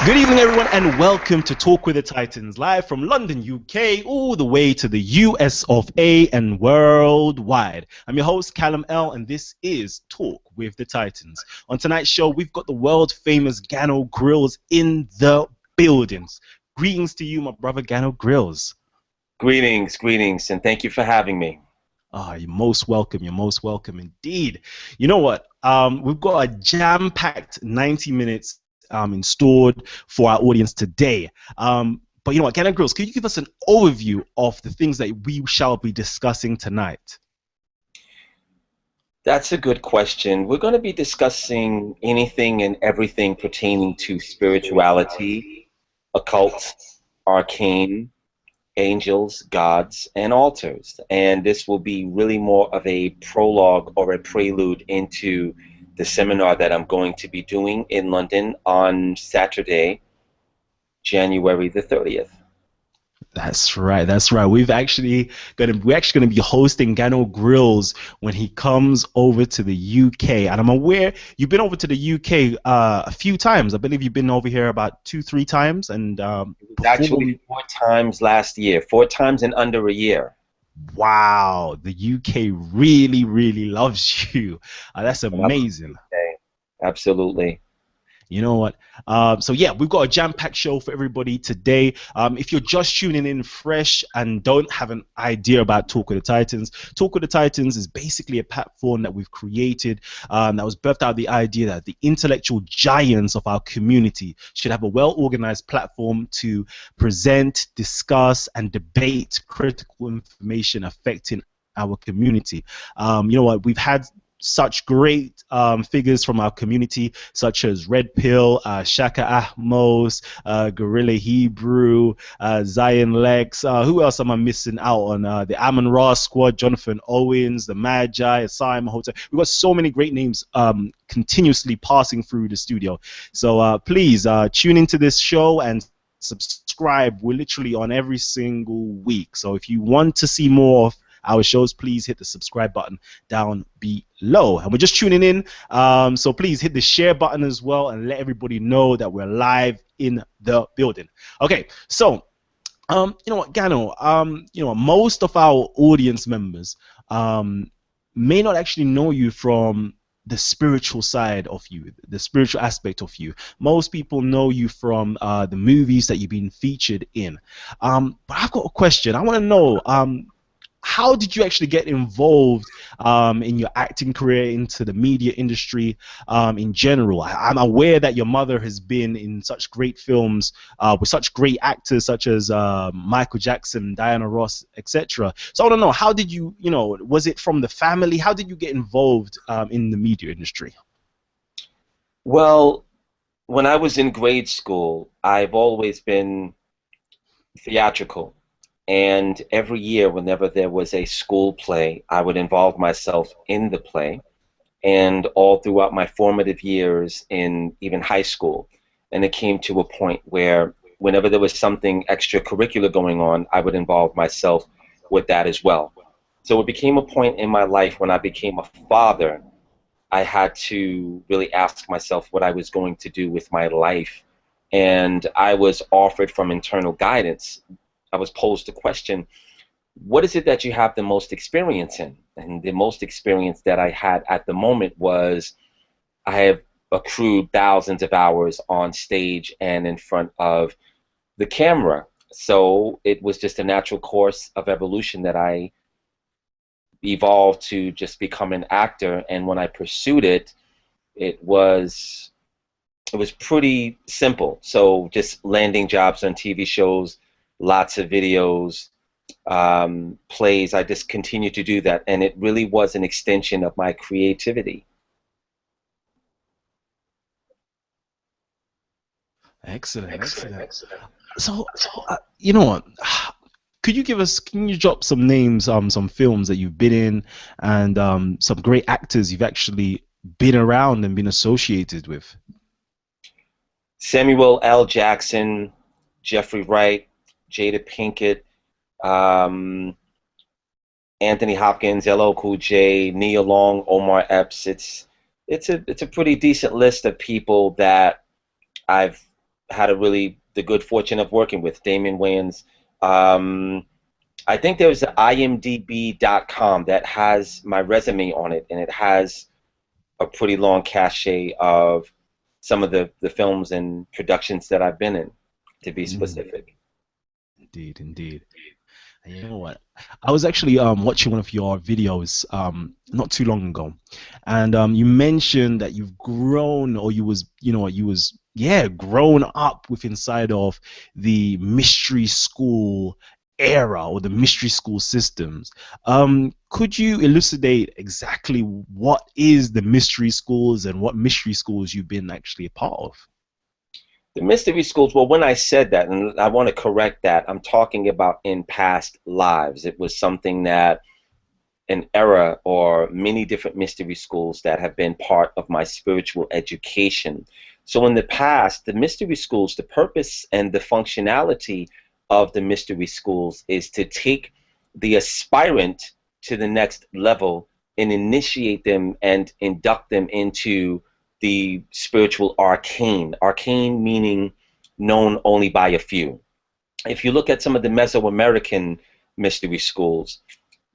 Good evening, everyone, and welcome to Talk with the Titans, live from London, UK, all the way to the US of A and worldwide. I'm your host, Callum L, and this is Talk with the Titans. On tonight's show, we've got the world famous Gano Grills in the buildings. Greetings to you, my brother Gano Grills. Greetings, and thank you for having me. You're most welcome. You're most welcome indeed. You know what? We've got a jam-packed 90 minutes stored for our audience today. But you know what, Gano Grills, can you give us an overview of the things that we shall be discussing tonight? That's a good question. We're going to be discussing anything and everything pertaining to spirituality, occult, arcane, angels, gods, and altars. And this will be really more of a prologue or a prelude into the seminar that I'm going to be doing in London on Saturday, January the 30th. That's right. That's right. We're actually gonna be hosting Gano Grills when he comes over to the UK. And I'm aware you've been over to the UK a few times. I believe you've been over here about 2, 3 times. And It was before actually we, 4 times last year, 4 times in under a year. wow, the UK really, really loves you. That's I love amazing. it. Absolutely. You know what? So yeah, we've got a jam-packed show for everybody today. If you're just tuning in fresh and don't have an idea about Talk with the Titans, Talk with the Titans is basically a platform that we've created that was birthed out of the idea that the intellectual giants of our community should have a well-organized platform to present, discuss, and debate critical information affecting our community. You know what? We've had such great figures from our community, such as Red Pill, Shaka Ahmos, Gorilla Hebrew, Zion Lex. Who else am I missing out on? The Amon Ra Squad, Jonathan Owens, the Magi, Simon Hotel. We've got so many great names continuously passing through the studio. So please tune into this show and subscribe. We're literally on every single week. So if you want to see more of our shows, please hit the subscribe button down below. And we're just tuning in, so please hit the share button as well and let everybody know that we're live in the building. Okay, so you know what, Gano, you know, most of our audience members may not actually know you from the spiritual side of you, the spiritual aspect of you. Most people know you from the movies that you've been featured in. But I've got a question. I want to know, how did you actually get involved in your acting career, into the media industry in general? I'm aware that your mother has been in such great films with such great actors such as Michael Jackson, Diana Ross, etc. So I want to know, how did you, you know, was it from the family? How did you get involved in the media industry? Well, when I was in grade school, I've always been theatrical. And every year, whenever there was a school play, I would involve myself in the play. And all throughout my formative years in even high school. And it came to a point where whenever there was something extracurricular going on, I would involve myself with that as well. So it became a point in my life when I became a father, I had to really ask myself what I was going to do with my life. And I was offered from internal guidance. I was posed the question, what is it that you have the most experience in? And the most experience that I had at the moment was I have accrued thousands of hours on stage and in front of the camera. So it was just a natural course of evolution that I evolved to just become an actor. And when I pursued it, it was it was pretty simple. So just landing jobs on TV shows, lots of videos, plays. I just continued to do that, and it really was an extension of my creativity. Excellent, excellent. So, you know what? Can you drop some names, some films that you've been in, and some great actors you've actually been around and been associated with? Samuel L. Jackson, Jeffrey Wright, Jada Pinkett, um, Anthony Hopkins, LL Cool J, Nia Long, Omar Epps. It's a pretty decent list of people that I've had the good fortune of working with Damon Wayans. Um, I think there's imdb.com that has my resume on it, and it has a pretty long cachet of some of the films and productions that I've been in, to be Mm, specific. indeed, indeed. And you know what? I was actually watching one of your videos not too long ago, and you mentioned that you've grown, or you was grown up with inside of the mystery school era or the mystery school systems. Could you elucidate exactly what is the mystery schools and what mystery schools you've been actually a part of? The mystery schools, well, when I said that, and I want to correct that, I'm talking about in past lives. It was something that an era or many different mystery schools that have been part of my spiritual education. So in the past, the mystery schools, the purpose and the functionality of the mystery schools is to take the aspirant to the next level and initiate them and induct them into the spiritual arcane. Arcane meaning known only by a few. If you look at some of the Mesoamerican mystery schools,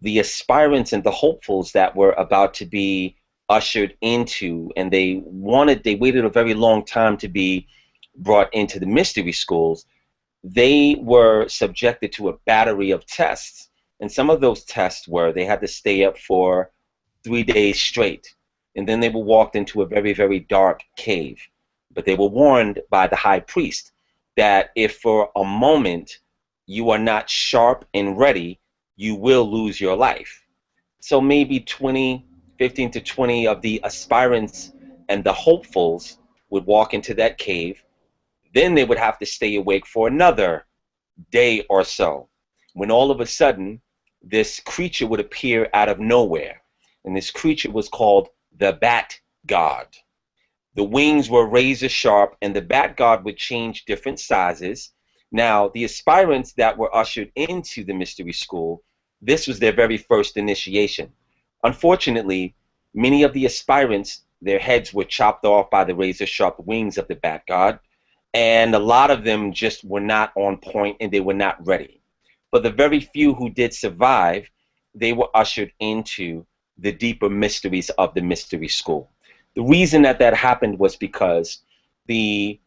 the aspirants and the hopefuls that were about to be ushered into, and they waited a very long time to be brought into the mystery schools. They were subjected to a battery of tests, and some of those tests were they had to stay up for 3 days straight, and then they were walked into a very, very dark cave. But they were warned by the high priest that if for a moment you are not sharp and ready, you will lose your life. So maybe 15 to 20 of the aspirants and the hopefuls would walk into that cave. Then they would have to stay awake for another day or so, when all of a sudden this creature would appear out of nowhere. And this creature was called the Bat God. The wings were razor sharp, and the Bat God would change different sizes. Now, the aspirants that were ushered into the mystery school, this was their very first initiation. Unfortunately, many of the aspirants, their heads were chopped off by the razor sharp wings of the Bat God, and a lot of them just were not on point and they were not ready. For the very few who did survive, they were ushered into the deeper mysteries of the mystery school. The reason that that happened was because the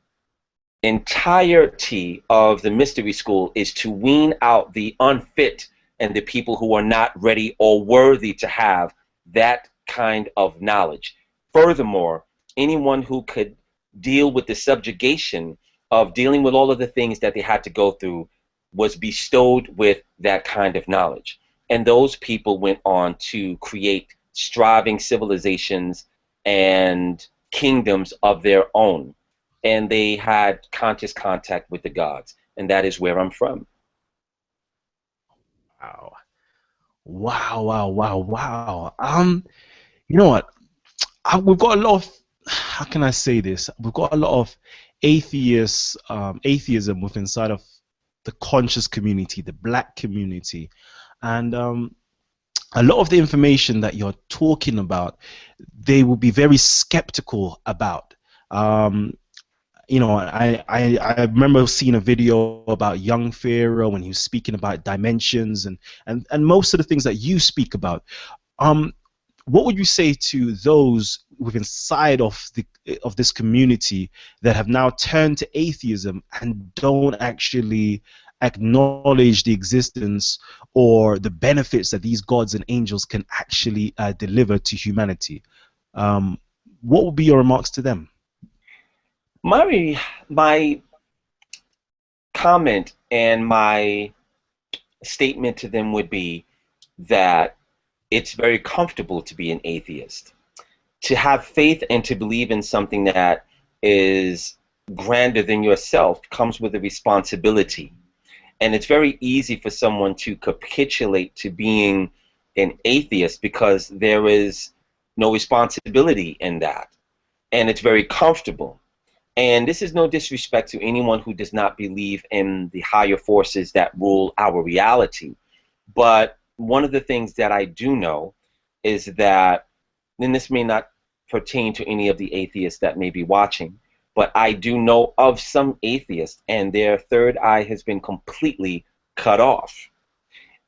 entirety of the mystery school is to wean out the unfit and the people who are not ready or worthy to have that kind of knowledge. Furthermore, anyone who could deal with the subjugation of dealing with all of the things that they had to go through was bestowed with that kind of knowledge. And those people went on to create striving civilizations and kingdoms of their own, and they had conscious contact with the gods, and that is where I'm from. Wow. Wow, wow, wow, wow. You know what? We've got a lot of, how can I say this? We've got a lot of atheism within inside of the conscious community, the black community, and a lot of the information that you're talking about, they will be very skeptical about. Um, I remember seeing a video about young Pharaoh when he was speaking about dimensions and most of the things that you speak about. Um, what would you say to those within side of this community that have now turned to atheism and don't actually acknowledge the existence or the benefits that these gods and angels can actually deliver to humanity? Um, what would be your remarks to them? My comment and my statement to them would be that it's very comfortable to be an atheist. To have faith and to believe in something that is grander than yourself comes with a responsibility. And it's very easy for someone to capitulate to being an atheist because there is no responsibility in that. And it's very comfortable. And this is no disrespect to anyone who does not believe in the higher forces that rule our reality. But one of the things that I do know is that, and this may not pertain to any of the atheists that may be watching, but I do know of some atheists, and their third eye has been completely cut off.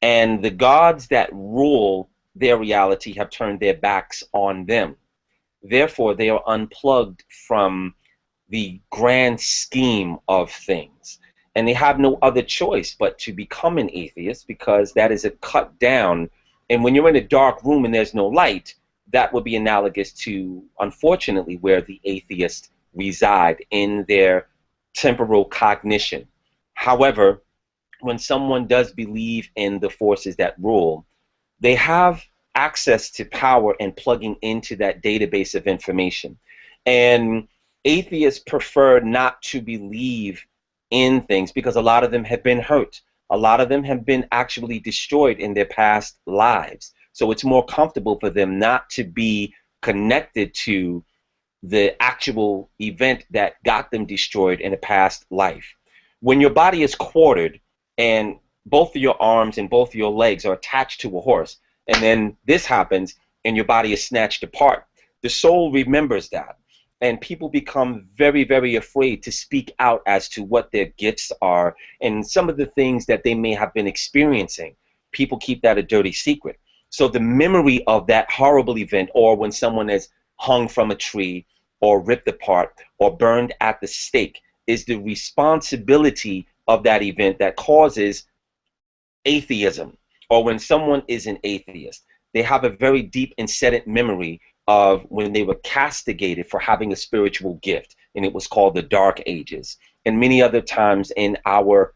And the gods that rule their reality have turned their backs on them. Therefore, they are unplugged from the grand scheme of things. And they have no other choice but to become an atheist, because that is a cut down. And when you're in a dark room and there's no light, that would be analogous to, unfortunately, where the atheists reside in their temporal cognition. However, when someone does believe in the forces that rule, they have access to power and plugging into that database of information. And atheists prefer not to believe in things because a lot of them have been hurt. A lot of them have been actually destroyed in their past lives. So it's more comfortable for them not to be connected to the actual event that got them destroyed in a past life. When your body is quartered and both of your arms and both of your legs are attached to a horse, and then this happens and your body is snatched apart, the soul remembers that. And people become very, very afraid to speak out as to what their gifts are and some of the things that they may have been experiencing. People keep that a dirty secret. So the memory of that horrible event, or when someone is hung from a tree or ripped apart or burned at the stake, is the responsibility of that event that causes atheism. Or when someone is an atheist, they have a very deep and set memory of when they were castigated for having a spiritual gift, and it was called the Dark Ages. And many other times in our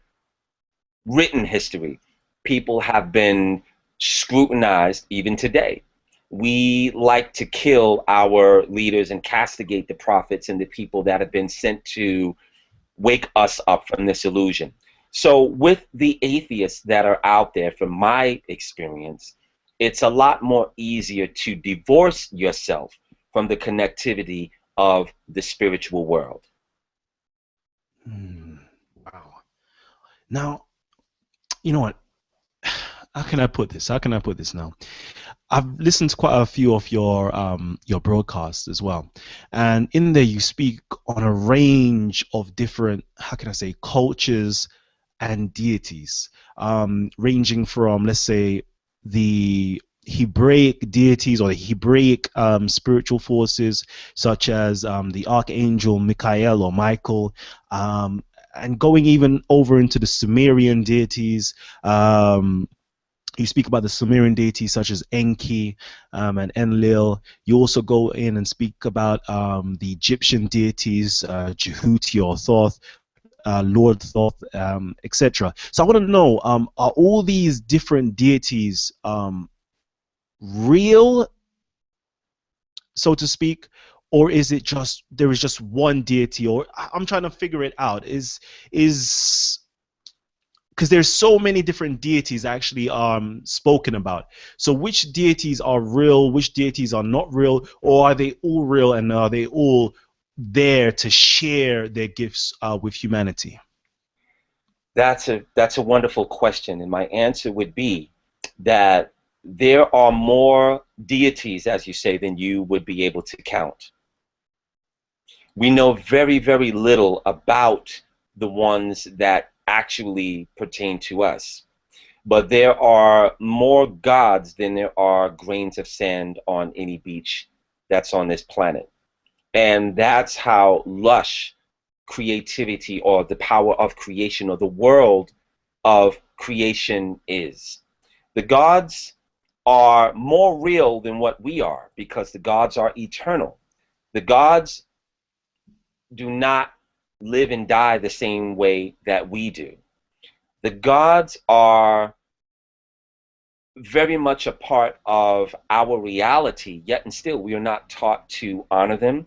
written history, people have been scrutinized even today. We like to kill our leaders and castigate the prophets and the people that have been sent to wake us up from this illusion. So with the atheists that are out there, from my experience, it's a lot more easier to divorce yourself from the connectivity of the spiritual world. Wow. Now, you know what? How can I put this? How can I put this now? I've listened to quite a few of your broadcasts as well, and in there you speak on a range of different, how can I say, cultures and deities, ranging from, let's say, the Hebraic deities or the Hebraic spiritual forces, such as the Archangel Michael or Michael, and going even over into the Sumerian deities. You speak about the Sumerian deities such as Enki and Enlil. You also go in and speak about the Egyptian deities, Jehuti or Thoth, Lord Thoth, etc. So I want to know, are all these different deities real, so to speak, or is it just there is just one deity? Or I'm trying to figure it out. Is because there's so many different deities actually spoken about. So which deities are real, which deities are not real, or are they all real and are they all there to share their gifts with humanity? That's a wonderful question, and my answer would be that there are more deities, as you say, than you would be able to count. We know very, very little about the ones that actually pertain to us. But there are more gods than there are grains of sand on any beach that's on this planet. And that's how lush creativity, or the power of creation, or the world of creation is. The gods are more real than what we are, because the gods are eternal. The gods do not live and die the same way that we do. The gods are very much a part of our reality, yet and still we are not taught to honor them.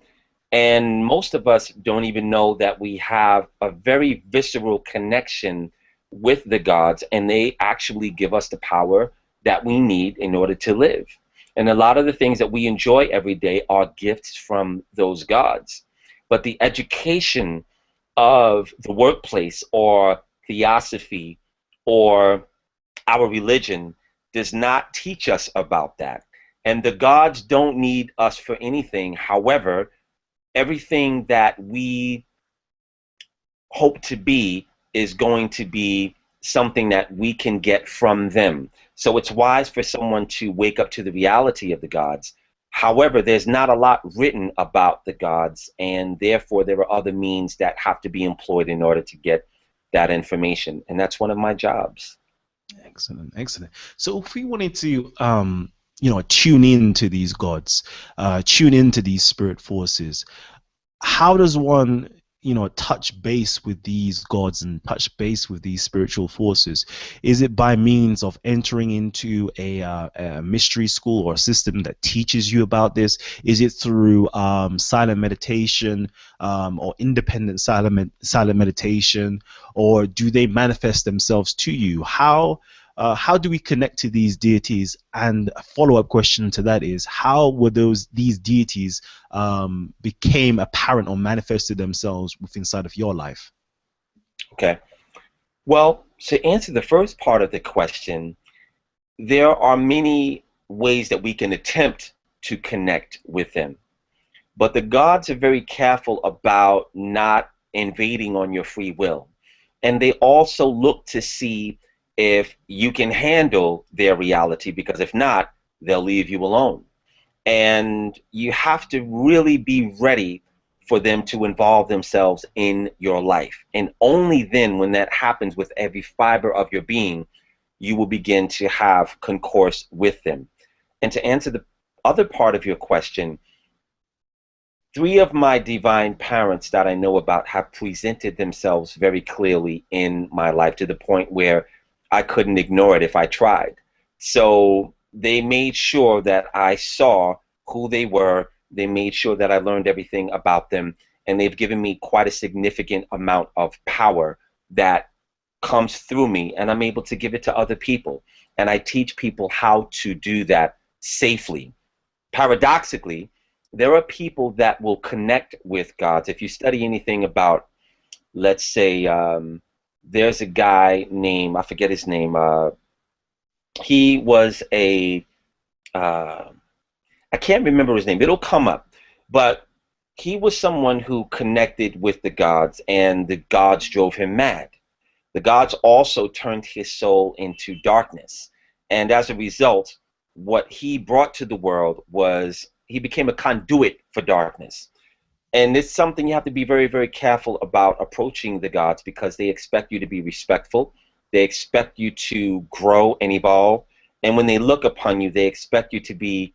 And most of us don't even know that we have a very visceral connection with the gods, and they actually give us the power that we need in order to live. And a lot of the things that we enjoy every day are gifts from those gods. But the education of the workplace, or theosophy, or our religion does not teach us about that. And the gods don't need us for anything. However, everything that we hope to be is going to be something that we can get from them. So it's wise for someone to wake up to the reality of the gods. However, there's not a lot written about the gods, and therefore there are other means that have to be employed in order to get that information. And that's one of my jobs. Excellent, excellent. So if we wanted to, tune in to these gods, tune into these spirit forces, how does one, touch base with these gods and touch base with these spiritual forces? Is it by means of entering into a mystery school or a system that teaches you about this? Is it through silent meditation, or independent silent meditation, or do they manifest themselves to you? How do we connect to these deities? And a follow-up question to that is, how were these deities became apparent or manifested themselves within inside of your life? Okay. Well, to answer the first part of the question, there are many ways that we can attempt to connect with them. But the gods are very careful about not invading on your free will. And they also look to see if you can handle their reality, because if not, they'll leave you alone. And you have to really be ready for them to involve themselves in your life. And only then, when that happens with every fiber of your being, you will begin to have concourse with them. And to answer the other part of your question, 3 of my divine parents that I know about have presented themselves very clearly in my life, to the point where I couldn't ignore it if I tried. So they made sure that I saw who they were. They made sure that I learned everything about them. And they've given me quite a significant amount of power that comes through me, and I'm able to give it to other people. And I teach people how to do that safely. Paradoxically, there are people that will connect with gods. If you study anything about, let's say, there's a guy named, I forget his name, he was I can't remember his name, it'll come up, but he was someone who connected with the gods, and the gods drove him mad. The gods also turned his soul into darkness. And as a result, what he brought to the world was he became a conduit for darkness. And it's something you have to be very, very careful about approaching the gods, because they expect you to be respectful. They expect you to grow and evolve. And when they look upon you, they expect you to be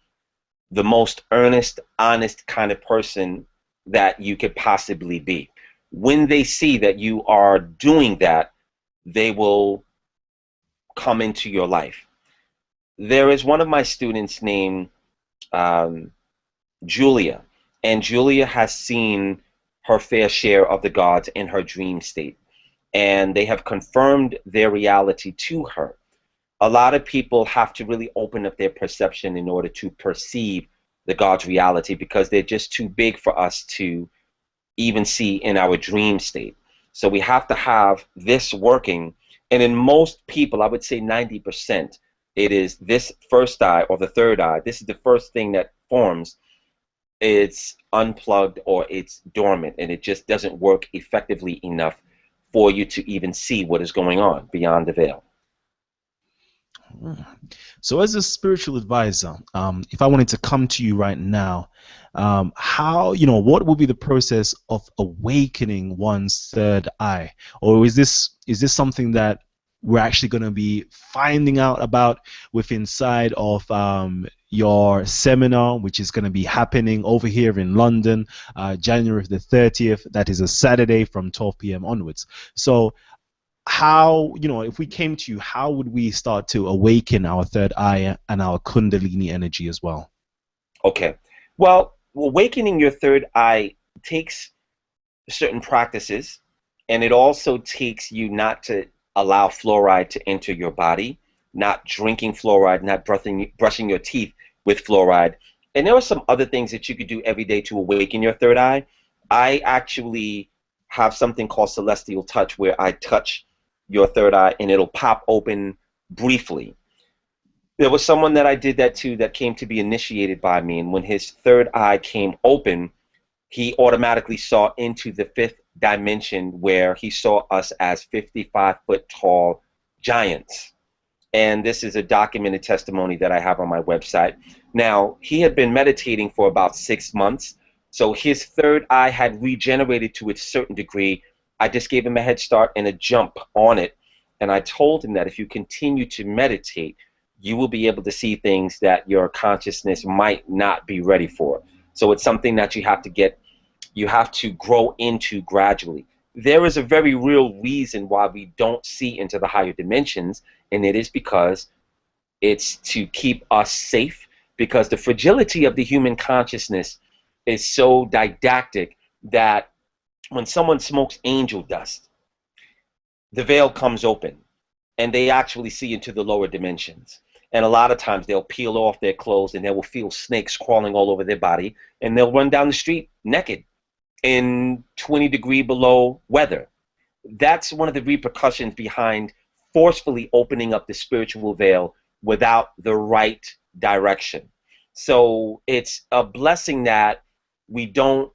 the most earnest, honest kind of person that you could possibly be. When they see that you are doing that, they will come into your life. There is one of my students named Julia, and Julia has seen her fair share of the gods in her dream state, and they have confirmed their reality to her. A lot of people have to really open up their perception in order to perceive the gods' reality, because they're just too big for us to even see in our dream state. So we have to have this working. And in most people, I would say 90%, it is this first eye or the third eye. This is the first thing that forms. It's unplugged or it's dormant, and it just doesn't work effectively enough for you to even see what is going on beyond the veil. So as a spiritual advisor, if I wanted to come to you right now, what will be the process of awakening one's third eye? Or is this something that we're actually going to be finding out about within inside of your seminar, which is going to be happening over here in London, January the 30th? That is a Saturday from 12 p.m. onwards. So how, if we came to you, how would we start to awaken our third eye and our kundalini energy as well? Okay. Well, awakening your third eye takes certain practices, and it also takes you not to allow fluoride to enter your body, not drinking fluoride, not brushing your teeth with fluoride. And there are some other things that you could do every day to awaken your third eye. I actually have something called celestial touch, where I touch your third eye and it'll pop open briefly. There was someone that I did that to that came to be initiated by me, and when his third eye came open, he automatically saw into the fifth dimension where he saw us as 55-foot tall giants. And this is a documented testimony that I have on my website. Now, he had been meditating for about 6 months, so his third eye had regenerated to a certain degree. I just gave him a head start and a jump on it, and I told him that if you continue to meditate, you will be able to see things that your consciousness might not be ready for. So it's something that you have to grow into gradually. There is a very real reason why we don't see into the higher dimensions, and it is because it's to keep us safe, because the fragility of the human consciousness is so didactic that when someone smokes angel dust, the veil comes open and they actually see into the lower dimensions. And a lot of times they'll peel off their clothes and they will feel snakes crawling all over their body, and they'll run down the street naked in 20-degree below weather. That's one of the repercussions behind forcefully opening up the spiritual veil without the right direction. So it's a blessing that we don't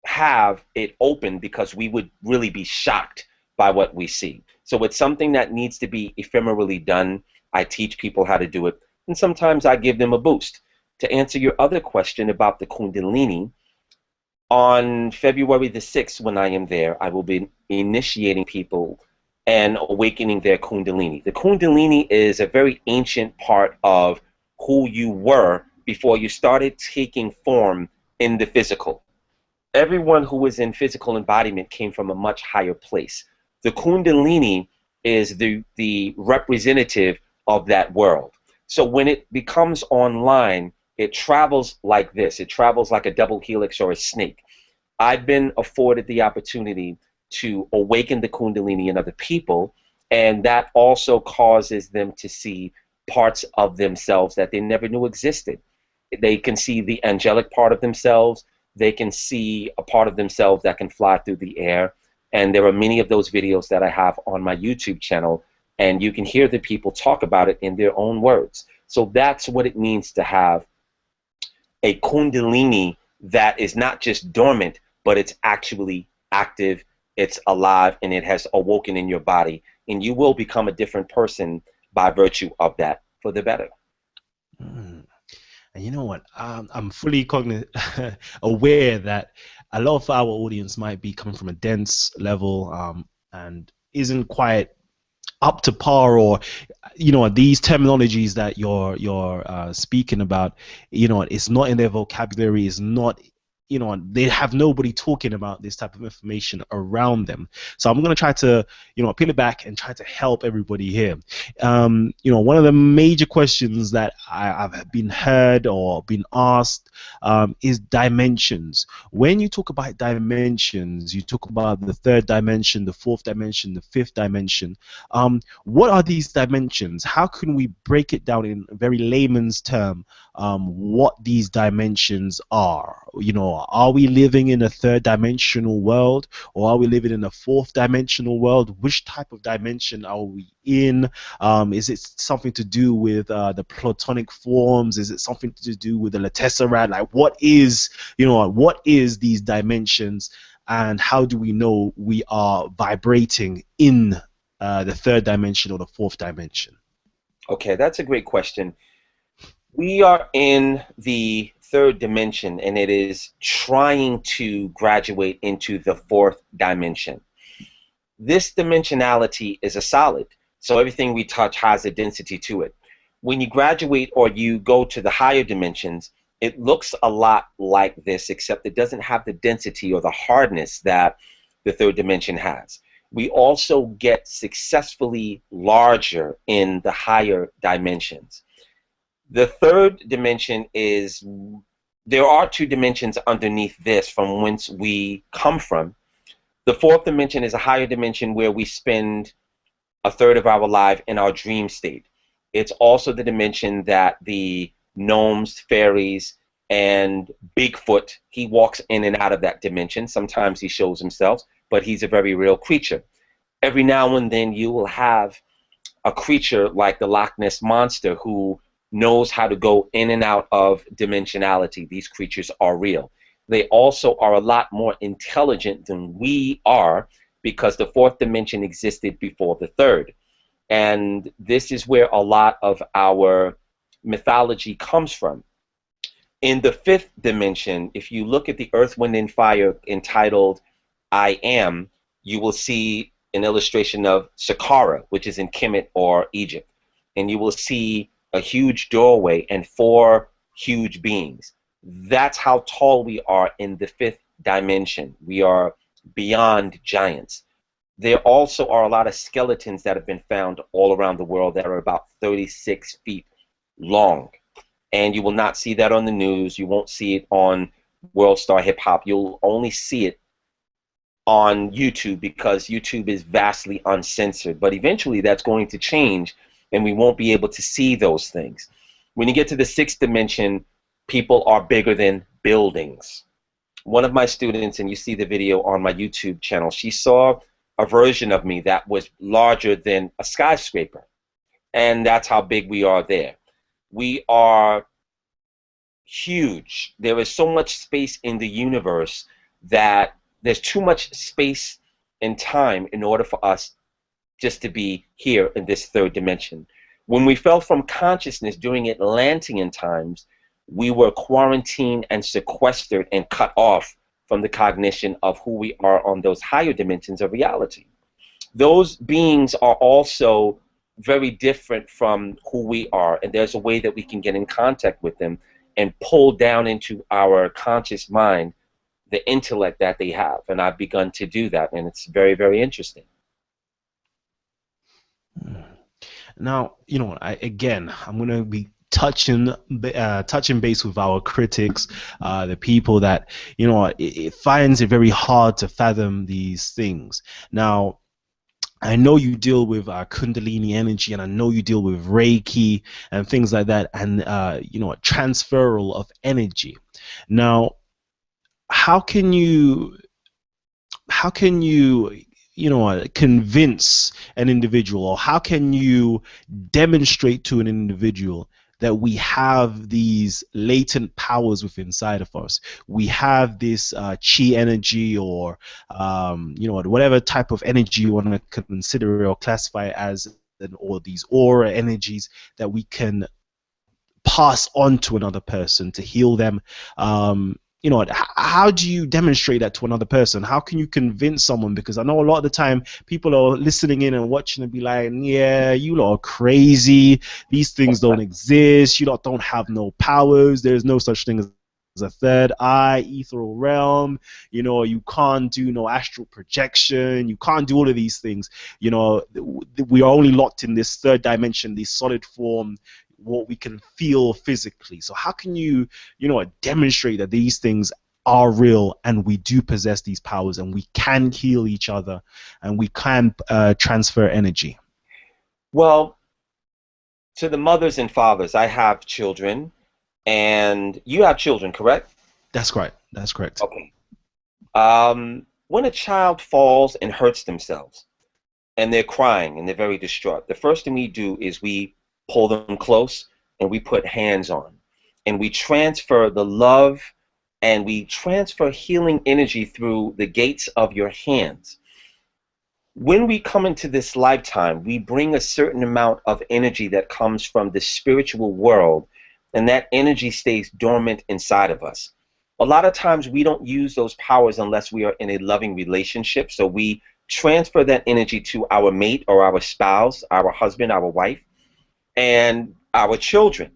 have it open, because we would really be shocked by what we see. So it's something that needs to be ephemerally done. I teach people how to do it, and sometimes I give them a boost. To answer your other question about the Kundalini, on February the 6th, when I am there, I will be initiating people and awakening their Kundalini. The Kundalini is a very ancient part of who you were before you started taking form in the physical. Everyone who was in physical embodiment came from a much higher place. The Kundalini is the representative of that world. So when it becomes online, it travels like this. It travels like a double helix or a snake. I've been afforded the opportunity to awaken the Kundalini in other people, and that also causes them to see parts of themselves that they never knew existed. They can see the angelic part of themselves. They can see a part of themselves that can fly through the air. And there are many of those videos that I have on my YouTube channel, and you can hear the people talk about it in their own words. So that's what it means to have a Kundalini that is not just dormant, but it's actually active, it's alive, and it has awoken in your body. And you will become a different person by virtue of that, for the better. And you know what? I'm fully aware that a lot of our audience might be coming from a dense level, and isn't quite up to par, or these terminologies that you're speaking about, it's not in their vocabulary. It's not, they have nobody talking about this type of information around them. So I'm going to try to peel it back and try to help everybody here. One of the major questions that I've been heard or been asked is dimensions. When you talk about dimensions, you talk about the third dimension, the fourth dimension, the fifth dimension. What are these dimensions? How can we break it down in a very layman's term, what these dimensions are? Are we living in a third dimensional world, or are we living in a fourth dimensional world? Which type of dimension are we in? Is it something to do with the platonic forms? Is it something to do with the tesseract? Like, what is these dimensions, and how do we know we are vibrating in the third dimension or the fourth dimension? Okay, that's a great question. We are in the third dimension, and it is trying to graduate into the fourth dimension. This dimensionality is a solid, so everything we touch has a density to it. When you graduate or you go to the higher dimensions, it looks a lot like this, except it doesn't have the density or the hardness that the third dimension has. We also get successfully larger in the higher dimensions. The third dimension is, there are two dimensions underneath this from whence we come from. The fourth dimension is a higher dimension where we spend a third of our life in our dream state. It's also the dimension that the gnomes, fairies, and Bigfoot, he walks in and out of that dimension. Sometimes he shows himself, but he's a very real creature. Every now and then you will have a creature like the Loch Ness Monster who knows how to go in and out of dimensionality. These creatures are real. they also are a lot more intelligent than we are, because the fourth dimension existed before the third. And this is where a lot of our mythology comes from. In the fifth dimension, if you look at the Earth, Wind, and Fire entitled I Am, you will see an illustration of Saqqara, which is in Kemet or Egypt. And you will see a huge doorway and four huge beings. That's how tall we are in the fifth dimension. We are beyond giants. There also are a lot of skeletons that have been found all around the world that are about 36 feet long. And you will not see that on the news. You won't see it on World Star Hip Hop. You'll only see it on YouTube, because YouTube is vastly uncensored. But eventually that's going to change, and we won't be able to see those things. When you get to the sixth dimension, people are bigger than buildings. One of my students, and you see the video on my YouTube channel, she saw a version of me that was larger than a skyscraper. And that's how big we are there. We are huge. There is so much space in the universe that there's too much space and time in order for us just to be here in this third dimension. When we fell from consciousness during Atlantean times, we were quarantined and sequestered and cut off from the cognition of who we are on those higher dimensions of reality. Those beings are also very different from who we are, and there's a way that we can get in contact with them and pull down into our conscious mind the intellect that they have. And I've begun to do that, and it's very, very interesting. Now, I'm going to be touching base with our critics, the people that, it finds it very hard to fathom these things. Now, I know you deal with Kundalini energy, and I know you deal with Reiki and things like that, and transferal of energy. Now, how can you convince an individual, or how can you demonstrate to an individual that we have these latent powers within inside of us? We have this chi energy, or whatever type of energy you want to consider or classify it as, or these aura energies that we can pass on to another person to heal them. How do you demonstrate that to another person? How can you convince someone? Because I know a lot of the time people are listening in and watching and be like, yeah, you lot are crazy. These things don't exist. You lot don't have no powers. There's no such thing as a third eye, ethereal realm. You can't do no astral projection. You can't do all of these things. We are only locked in this third dimension, this solid form, what we can feel physically. So how can you demonstrate that these things are real, and we do possess these powers, and we can heal each other, and we can transfer energy? Well, to the mothers and fathers, I have children, and you have children, correct? That's correct. Okay. When a child falls and hurts themselves, and they're crying and they're very distraught, the first thing we do is we pull them close, and we put hands on, and we transfer the love, and we transfer healing energy through the gates of your hands. When we come into this lifetime, we bring a certain amount of energy that comes from the spiritual world, and that energy stays dormant inside of us. A lot of times we don't use those powers unless we are in a loving relationship, so we transfer that energy to our mate or our spouse, our husband, our wife, and our children.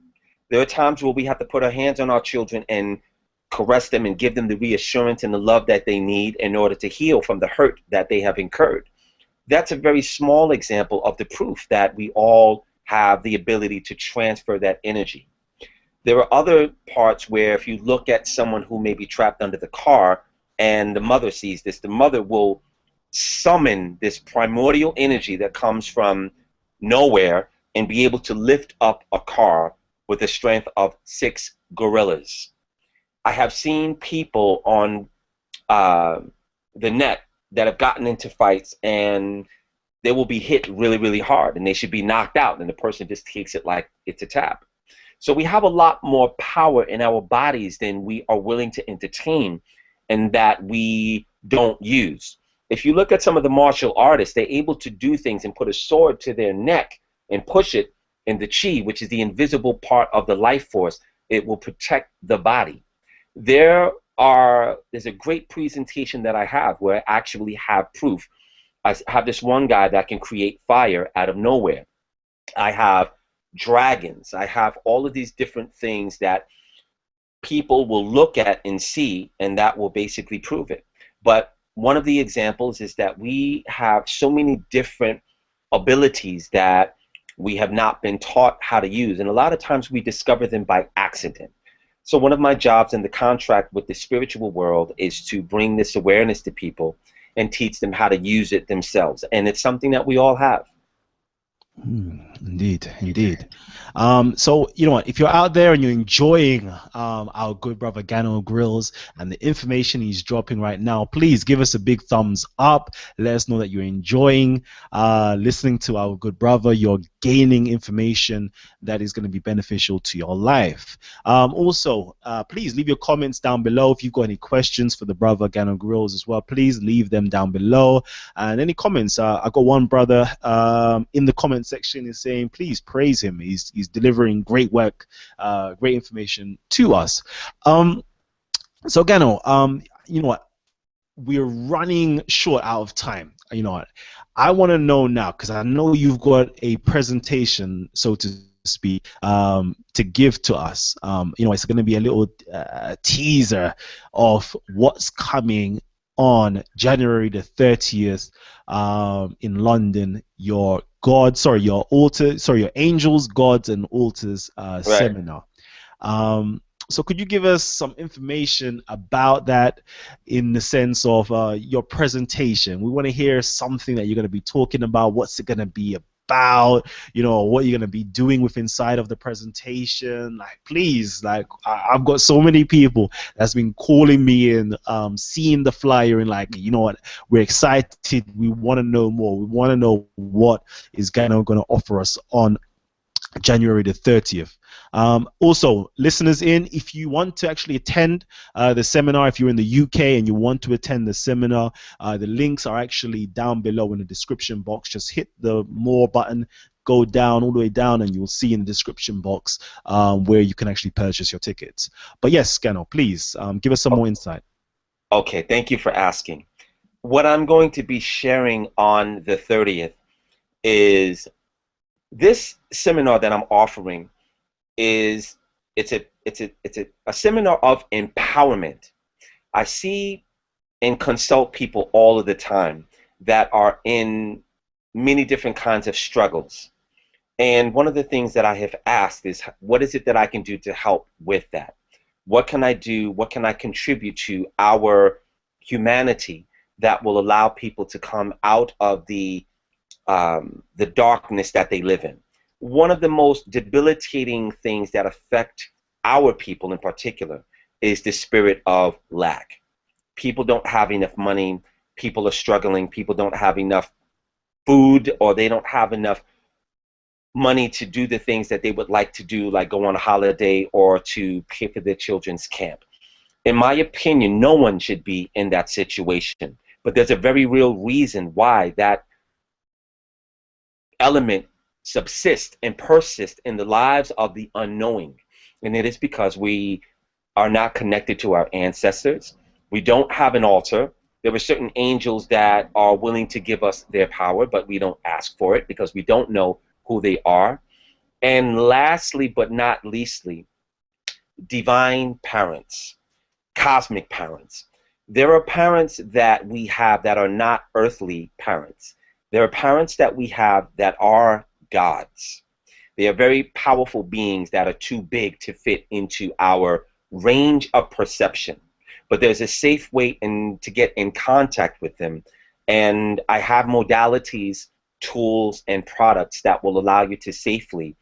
There are times where we have to put our hands on our children and caress them and give them the reassurance and the love that they need in order to heal from the hurt that they have incurred. That's a very small example of the proof that we all have the ability to transfer that energy. There are other parts where, if you look at someone who may be trapped under the car and the mother sees this, the mother will summon this primordial energy that comes from nowhere and be able to lift up a car with the strength of 6 gorillas. I have seen people on the net that have gotten into fights, and they will be hit really, really hard, and they should be knocked out, and the person just takes it like it's a tap. So we have a lot more power in our bodies than we are willing to entertain and that we don't use. If you look at some of the martial artists, they're able to do things and put a sword to their neck and push it in the chi, which is the invisible part of the life force. It will protect the body. There's a great presentation that I have where I actually have proof. I have this one guy that can create fire out of nowhere. I have dragons. I have all of these different things that people will look at and see, and that will basically prove it. But one of the examples is that we have so many different abilities that we have not been taught how to use, and a lot of times we discover them by accident. So one of my jobs in the contract with the spiritual world is to bring this awareness to people and teach them how to use it themselves, and it's something that we all have. Indeed, indeed. So you know what? If you're out there and you're enjoying our good brother Gano Grills and the information he's dropping right now, please give us a big thumbs up. Let us know that you're enjoying listening to our good brother. You're gaining information that is going to be beneficial to your life. Also, please leave your comments down below. If you've got any questions for the brother Gano Grills as well, please leave them down below. And any comments, I got one brother in the comment section is saying, please praise him. He's delivering great work, great information to us. So Gano, you know what? We're running short out of time. You know what? I want to know now, because I know you've got a presentation, so to speak, to give to us. You know, it's going to be a little teaser of what's coming on January the 30th in London. Your angels, gods, and altars Right. seminar. So could you give us some information about that in the sense of your presentation? We want to hear something that you're going to be talking about. What's it going to be about? You know, what you're going to be doing with inside of the presentation. Like, please, like, I've got so many people that's been calling me and seeing the flyer and like, you know what, we're excited. We want to know more. We want to know what is Gano going to offer us on January the 30th. Also, listeners if you want to actually attend the seminar, if you're in the UK and you want to attend the seminar, the links are actually down below in the description box. Just hit the more button, go down all the way down, and you'll see in the description box where you can actually purchase your tickets. But yes, Gano, please give us some more insight. Okay, thank you for asking. What I'm going to be sharing on the 30th is this seminar that I'm offering is a seminar of empowerment. I see and consult people all of the time that are in many different kinds of struggles. And one of the things that I have asked is, what is it that I can do to help with that? What can I do? What can I contribute to our humanity that will allow people to come out of the darkness that they live in? One of the most debilitating things that affect our people in particular is the spirit of lack. People don't have enough money. People are struggling. People don't have enough food, or they don't have enough money to do the things that they would like to do, like go on a holiday or to pay for their children's camp. In my opinion, no one should be in that situation. But there's a very real reason why that element subsists and persists in the lives of the unknowing. And it is because we are not connected to our ancestors. We don't have an altar. There are certain angels that are willing to give us their power, but we don't ask for it because we don't know who they are. And lastly, but not leastly, divine parents, cosmic parents. There are parents that we have that are not earthly parents. There are parents that we have that are gods. They are very powerful beings that are too big to fit into our range of perception. But there's a safe way to get in contact with them. And I have modalities, tools, and products that will allow you to safely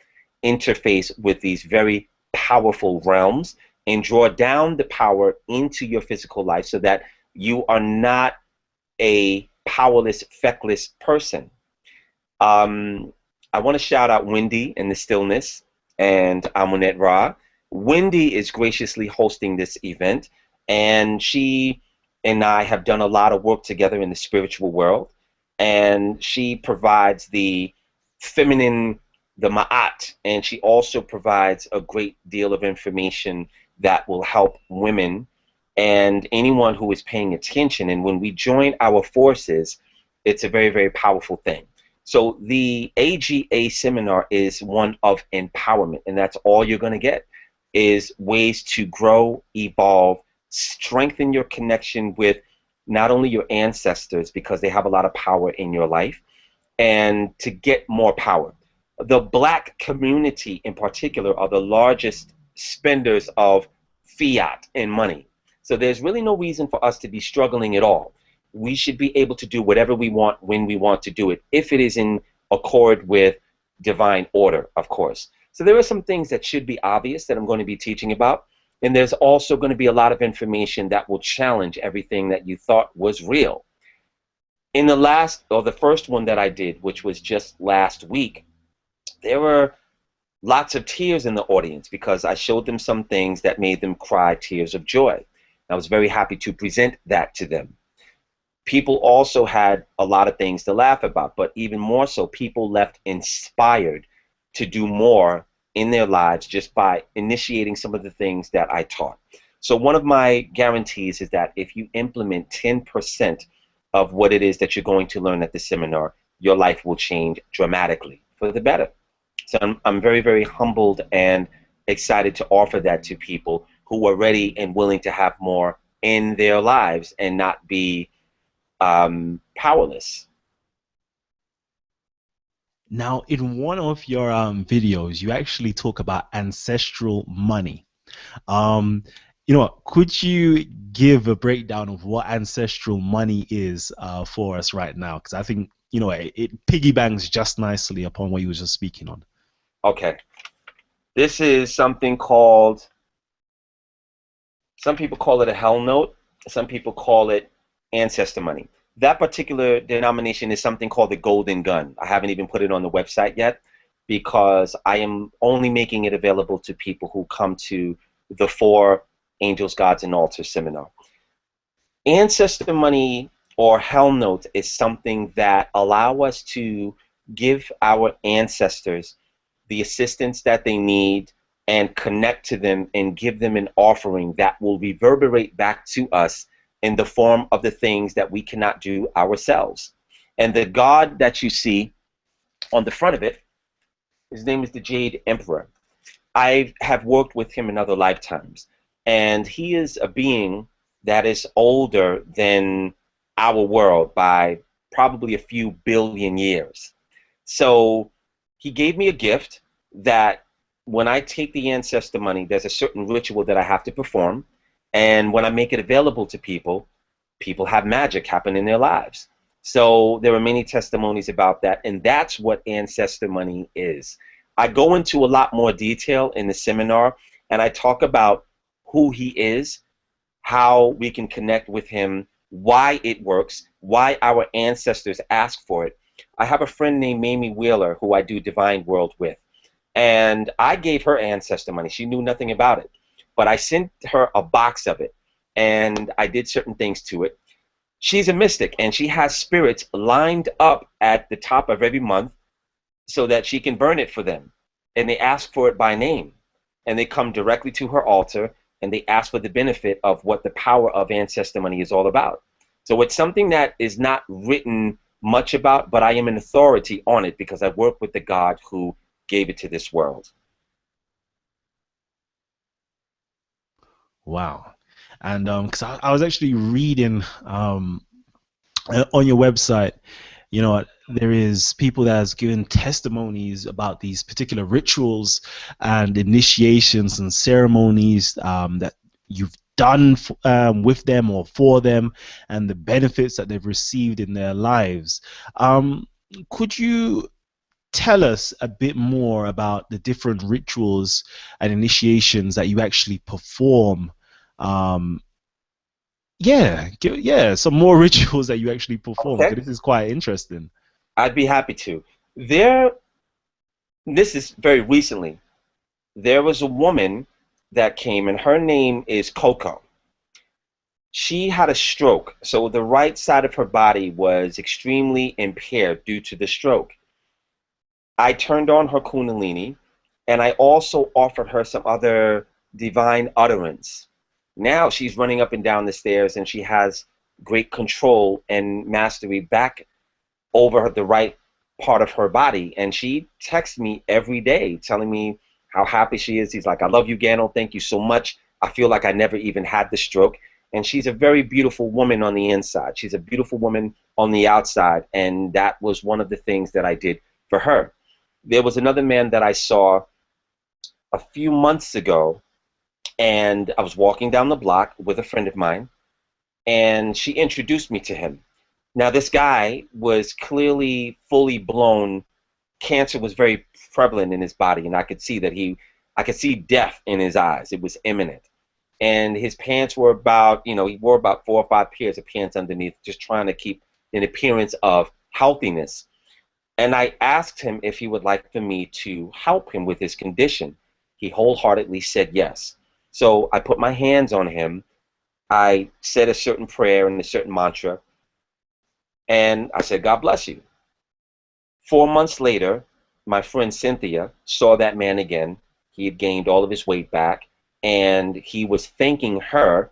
interface with these very powerful realms and draw down the power into your physical life so that you are not a powerless, feckless person. I want to shout out Wendy and the Stillness. and Amunet Ra. Wendy is graciously hosting this event, and she and I have done a lot of work together in the spiritual world. And she provides the feminine, the ma'at, and she also provides a great deal of information that will help women and anyone who is paying attention. And when we join our forces, it's a very, very powerful thing. So the AGA seminar is one of empowerment, and that's all you're going to get is ways to grow, evolve, strengthen your connection with not only your ancestors because they have a lot of power in your life, and to get more power. The black community in particular are the largest spenders of fiat and money. So there's really no reason for us to be struggling at all. We should be able to do whatever we want when we want to do it, if it is in accord with divine order, of course. So there are some things that should be obvious that I'm going to be teaching about. And there's also going to be a lot of information that will challenge everything that you thought was real. In the last, or the first one that I did, which was just last week, there were lots of tears in the audience because I showed them some things that made them cry tears of joy. I was very happy to present that to them. People also had a lot of things to laugh about, but even more so, people left inspired to do more in their lives just by initiating some of the things that I taught. So one of my guarantees is that if you implement 10% of what it is that you're going to learn at the seminar, your life will change dramatically for the better. So I'm very, very humbled and excited to offer that to people who are ready and willing to have more in their lives and not be powerless. Now, in one of your videos, you actually talk about ancestral money. Um, could you give a breakdown of what ancestral money is for us right now? Because I think, it piggybanks just nicely upon what you were just speaking on. Okay. This is something called, some people call it a hell note, some people call it ancestor money. That particular denomination is something called the golden gun. I haven't even put it on the website yet because I am only making it available to people who come to the 4 Angels, Gods, and Altars seminar. Ancestor money or hell note is something that allow us to give our ancestors the assistance that they need and connect to them and give them an offering that will reverberate back to us in the form of the things that we cannot do ourselves. And the god that you see on the front of it, his name is the Jade Emperor. I have worked with him in other lifetimes, and he is a being that is older than our world by probably a few billion years. So he gave me a gift that when I take the ancestor money, there's a certain ritual that I have to perform, and when I make it available to people, people have magic happen in their lives. So there are many testimonies about that, and that's what ancestor money is. I go into a lot more detail in the seminar, and I talk about who he is, how we can connect with him, why it works, why our ancestors ask for it. I have a friend named Mamie Wheeler who I do Divine World with, and I gave her ancestor money. She knew nothing about it, but I sent her a box of it, and I did certain things to it. She's a mystic, and she has spirits lined up at the top of every month so that she can burn it for them. And they ask for it by name. And they come directly to her altar and they ask for the benefit of what the power of ancestor money is all about. So it's something that is not written much about, but I am an authority on it because I work with the God who gave it to this world. Wow. And because I was actually reading on your website, there is people that has given testimonies about these particular rituals and initiations and ceremonies that you've done with them or for them, and the benefits that they've received in their lives. Could you tell us a bit more about the different rituals and initiations that you actually perform? Um, yeah, some more rituals that you actually perform, Okay, because this is quite interesting. I'd be happy to. There, this is very recently. there was a woman that came, and her name is Coco. She had a stroke, so the right side of her body was extremely impaired due to the stroke. I turned on her Kundalini, and I also offered her some other divine utterance. Now she's running up and down the stairs, and she has great control and mastery back over the right part of her body. And she texts me every day telling me how happy she is. He's like, I love you, Gano. Thank you so much. I feel like I never even had the stroke. And she's a very beautiful woman on the inside. She's a beautiful woman on the outside. And that was one of the things that I did for her. There was another man that I saw a few months ago, and I was walking down the block with a friend of mine, and she introduced me to him. Now, this guy was clearly fully blown. Cancer was very prevalent in his body, and I could see that I could see death in his eyes. It was imminent. And his pants were about, he wore about 4 or 5 pairs of pants underneath, just trying to keep an appearance of healthiness. And I asked him if he would like for me to help him with his condition. He wholeheartedly said yes. So I put my hands on him. I said a certain prayer and a certain mantra, and I said, God bless you. 4 months later, my friend Cynthia saw that man again. He had gained all of his weight back, and he was thanking her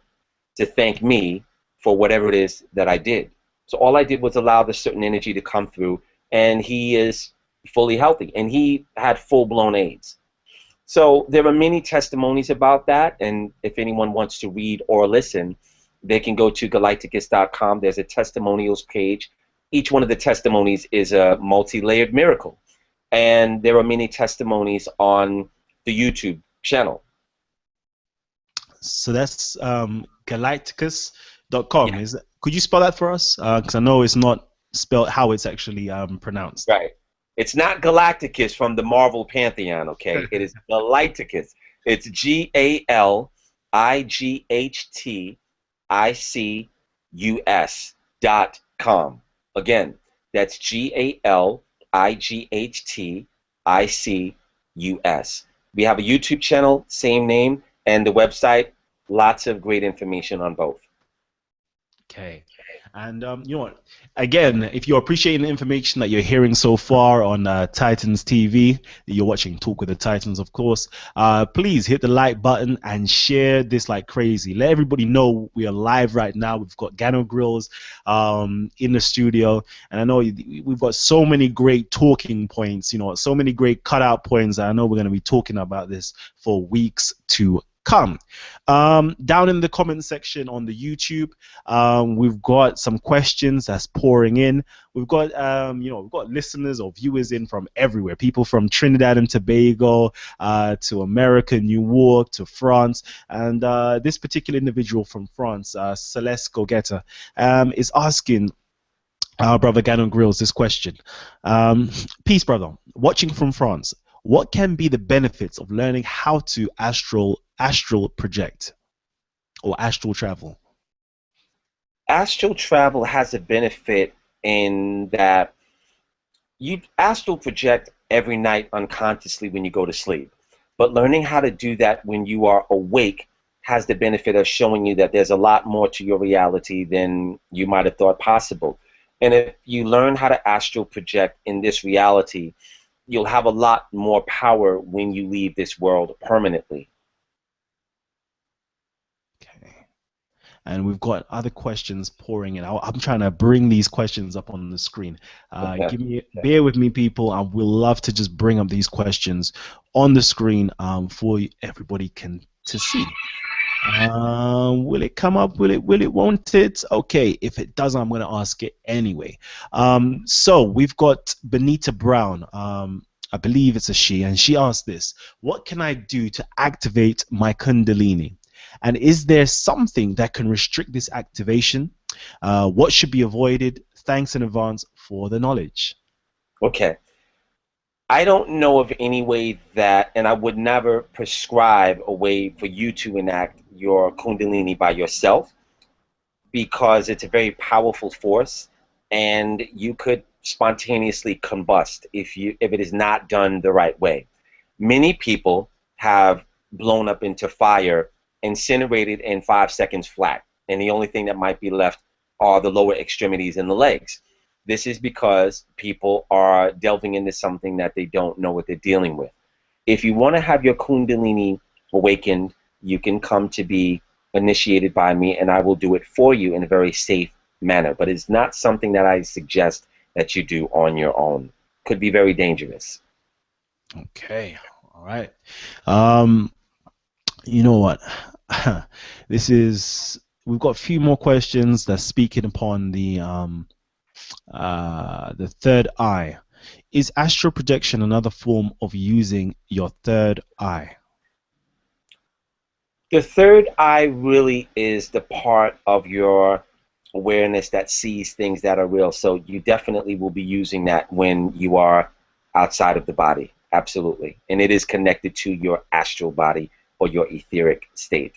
to thank me for whatever it is that I did. So all I did was allow the certain energy to come through, and he is fully healthy, and he had full-blown AIDS. So there are many testimonies about that, and if anyone wants to read or listen, they can go to galacticus.com. There's a testimonials page. Each one of the testimonies is a multi-layered miracle, and there are many testimonies on the YouTube channel. So that's galacticus.com. Yeah. Could you spell that for us? Because I know it's not spelled how it's actually pronounced. Right. It's not Galacticus from the Marvel Pantheon, okay? It is Galacticus. It's GALIGHTICUS.com. Again, that's GALIGHTICUS. We have a YouTube channel, same name, and the website, lots of great information on both. Okay. And you know what? Again, if you're appreciating the information that you're hearing so far on Titans TV, you're watching Talk with the Titans, of course, please hit the like button and share this like crazy. Let everybody know we are live right now. We've got Gano Grills in the studio, and I know we've got so many great talking points, so many great cutout points. I know we're going to be talking about this for weeks to come. Down in the comment section on the YouTube, we've got some questions that's pouring in. We've got we've got listeners or viewers in from everywhere. People from Trinidad and Tobago to America, New York to France, and this particular individual from France, Celeste Gogeta, is asking our brother Gano Grills this question. Peace, brother. Watching from France, what can be the benefits of learning how to astral project or astral travel? Astral travel has a benefit in that you astral project every night unconsciously when you go to sleep. But learning how to do that when you are awake has the benefit of showing you that there's a lot more to your reality than you might have thought possible. And if you learn how to astral project in this reality, you'll have a lot more power when you leave this world permanently. Okay. And we've got other questions pouring in. I'm trying to bring these questions up on the screen. Bear with me, people. I will love to just bring up these questions on the screen for everybody to see. Will it come up? Will it? Won't it? Okay, if it doesn't, I'm going to ask it anyway. So we've got Benita Brown. I believe it's a she, and she asked this: what can I do to activate my Kundalini? And is there something that can restrict this activation? What should be avoided? Thanks in advance for the knowledge. Okay. I don't know of any way that, and I would never prescribe a way for you to enact your Kundalini by yourself, because it's a very powerful force, and you could spontaneously combust if it is not done the right way. Many people have blown up into fire, incinerated in 5 seconds flat, and the only thing that might be left are the lower extremities and the legs. This is because people are delving into something that they don't know what they're dealing with. If you want to have your Kundalini awakened, you can come to be initiated by me, and I will do it for you in a very safe manner. But it's not something that I suggest that you do on your own. Could be very dangerous. Okay. All right. Um, you know what? We've got a few more questions that's speaking upon the third eye. Is astral projection another form of using your third eye? The third eye really is the part of your awareness that sees things that are real. So you definitely will be using that when you are outside of the body. Absolutely. And it is connected to your astral body or your etheric state.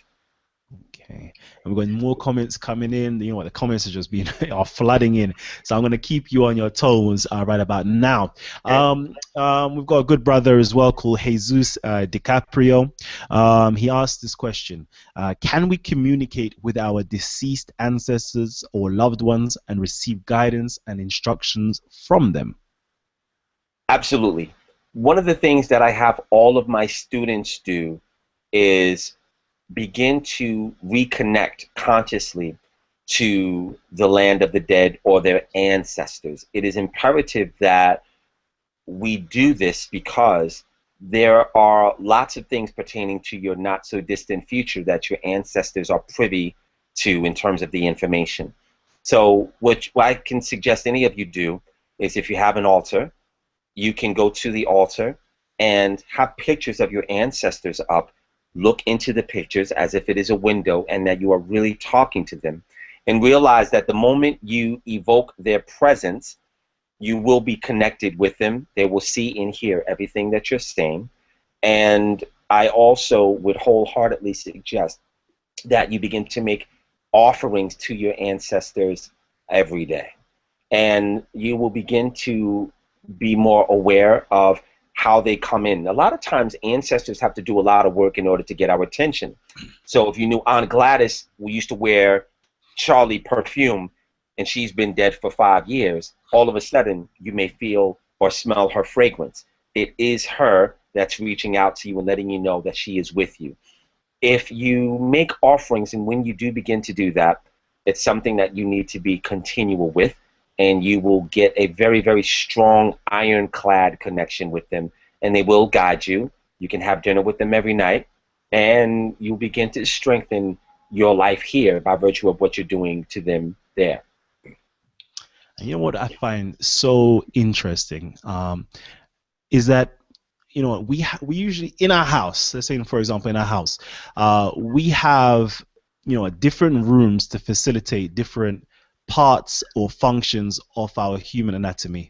Okay, and we've got more comments coming in. You know what? The comments are just being are flooding in. So I'm going to keep you on your toes right about now. Okay. We've got a good brother as well called Jesus DiCaprio. He asked this question: can we communicate with our deceased ancestors or loved ones and receive guidance and instructions from them? Absolutely. One of the things that I have all of my students do is begin to reconnect consciously to the land of the dead or their ancestors. It is imperative that we do this because there are lots of things pertaining to your not so distant future that your ancestors are privy to in terms of the information. So what I can suggest any of you do is, if you have an altar, you can go to the altar and have pictures of your ancestors up. Look into the pictures as if it is a window and that you are really talking to them. And realize that the moment you evoke their presence, you will be connected with them. They will see and hear everything that you're saying. And I also would wholeheartedly suggest that you begin to make offerings to your ancestors every day. And you will begin to be more aware of how they come in. A lot of times ancestors have to do a lot of work in order to get our attention. So if you knew Aunt Gladys, we used to wear Charlie perfume, and she's been dead for 5 years, all of a sudden you may feel or smell her fragrance. It is her that's reaching out to you and letting you know that she is with you. If you make offerings, and when you do begin to do that, it's something that you need to be continual with, and you will get a very, very strong ironclad connection with them, and they will guide you. You can have dinner with them every night, and you begin to strengthen your life here by virtue of what you're doing to them there. And you know what I find so interesting is that we usually in our house, let's say for example in our house, we have different rooms to facilitate different parts or functions of our human anatomy.